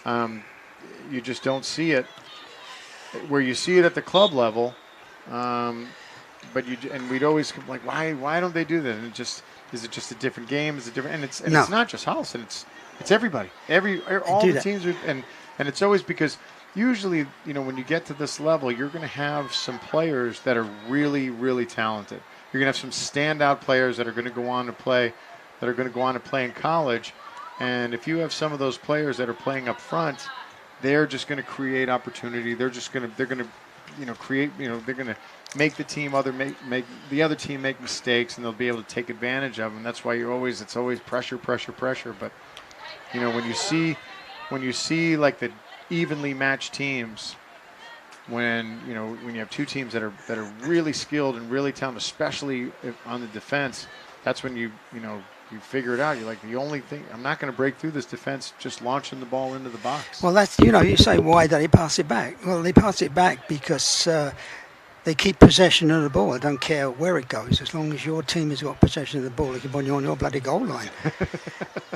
You just don't see it. Where you see it at the club level, but we'd always come like, why don't they do that? And is it just a different game? Is it different? And it's not just Holliston. It's everybody. All the teams are, and it's always because. Usually, when you get to this level, you're going to have some players that are really, really talented. You're going to have some standout players that are going to go on to play, in college. And if you have some of those players that are playing up front, they're just going to create opportunity. They're going to create. They're going to make the team make the other team make mistakes, and they'll be able to take advantage of them. That's why it's always pressure. But when you see like the evenly matched teams, when you have two teams that are really skilled and really talented, especially on the defense, that's when you figure it out. You're like, the only thing, I'm not going to break through this defense just launching the ball into the box. Well, that's you say, why do they pass it back? Well, they pass it back because they keep possession of the ball. I don't care where it goes, as long as your team has got possession of the ball. They can put you on your bloody goal line.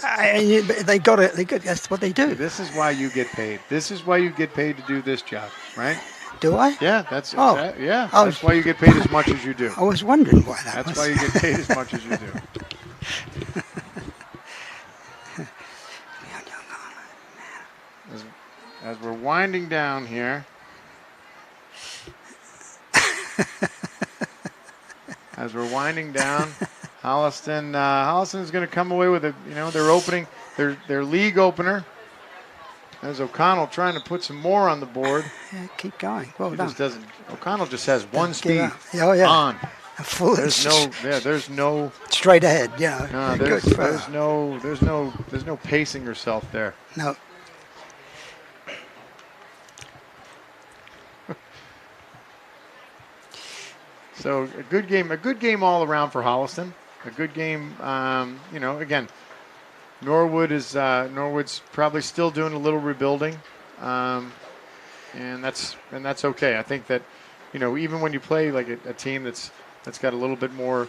They got it. That's what they do. This is why you get paid. This is why you get paid to do this job, right? Do I? Yeah, that's yeah. That's why you get paid as much as you do. I was wondering why that was. That's why you get paid as much as you do. As we're winding down here. As we're winding down, Holliston is going to come away with their opening, their league opener. There's O'Connell trying to put some more on the board. Yeah, keep going. Well done. O'Connell just has one speed on. There's no straight ahead. Yeah. No, there's no pacing yourself there. No. So a good game all around for Holliston. A good game, again, Norwood's probably still doing a little rebuilding, and that's okay. I think that, even when you play like a team that's got a little bit more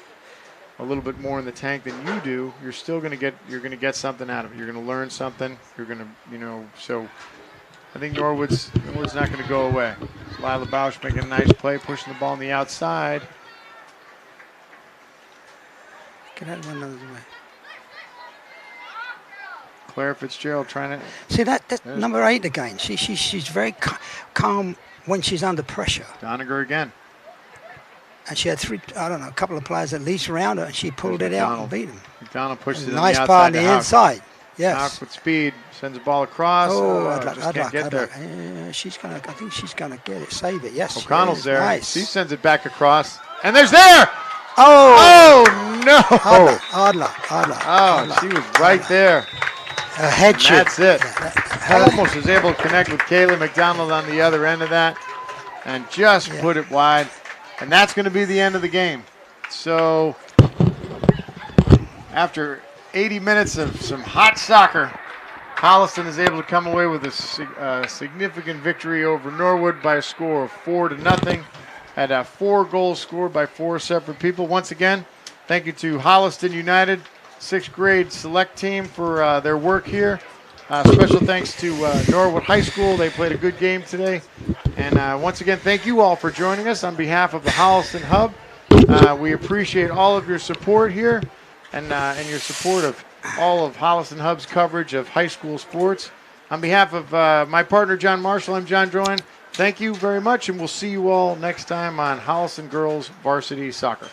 in the tank than you do, you're still going to get something out of it. You're going to learn something. You're going to, so I think Norwood's not going to go away. Lila Bausch making a nice play, pushing the ball on the outside. Get out of one other way. Claire Fitzgerald trying to see that's number 8 again. She's very calm when she's under pressure. Doniger again. And she had a couple of players at least around her, and she pulled it out and beat them. McDonald pushes it nice on the part on outside the inside. Yes. Hawk with speed, sends the ball across. Can't get there. I think she's gonna get it, save it. Yes. O'Connell's there. Nice. She sends it back across, and there's there. Oh no! Adler. Oh, she was right there. A head shoot. That's it. Almost was able to connect with Kaylee McDonald on the other end of that, and just put it wide. And that's going to be the end of the game. So after 80 minutes of some hot soccer, Holliston is able to come away with a significant victory over Norwood by a score of 4-0. Had 4 goals scored by 4 separate people. Once again, thank you to Holliston United 6th grade select team for their work here. Special thanks to Norwood High School. They played a good game today. And once again, thank you all for joining us on behalf of the Holliston Hub. We appreciate all of your support here and your support of all of Holliston Hub's coverage of high school sports. On behalf of my partner, John Marshall, I'm John Droin. Thank you very much, and we'll see you all next time on Holliston Girls Varsity Soccer.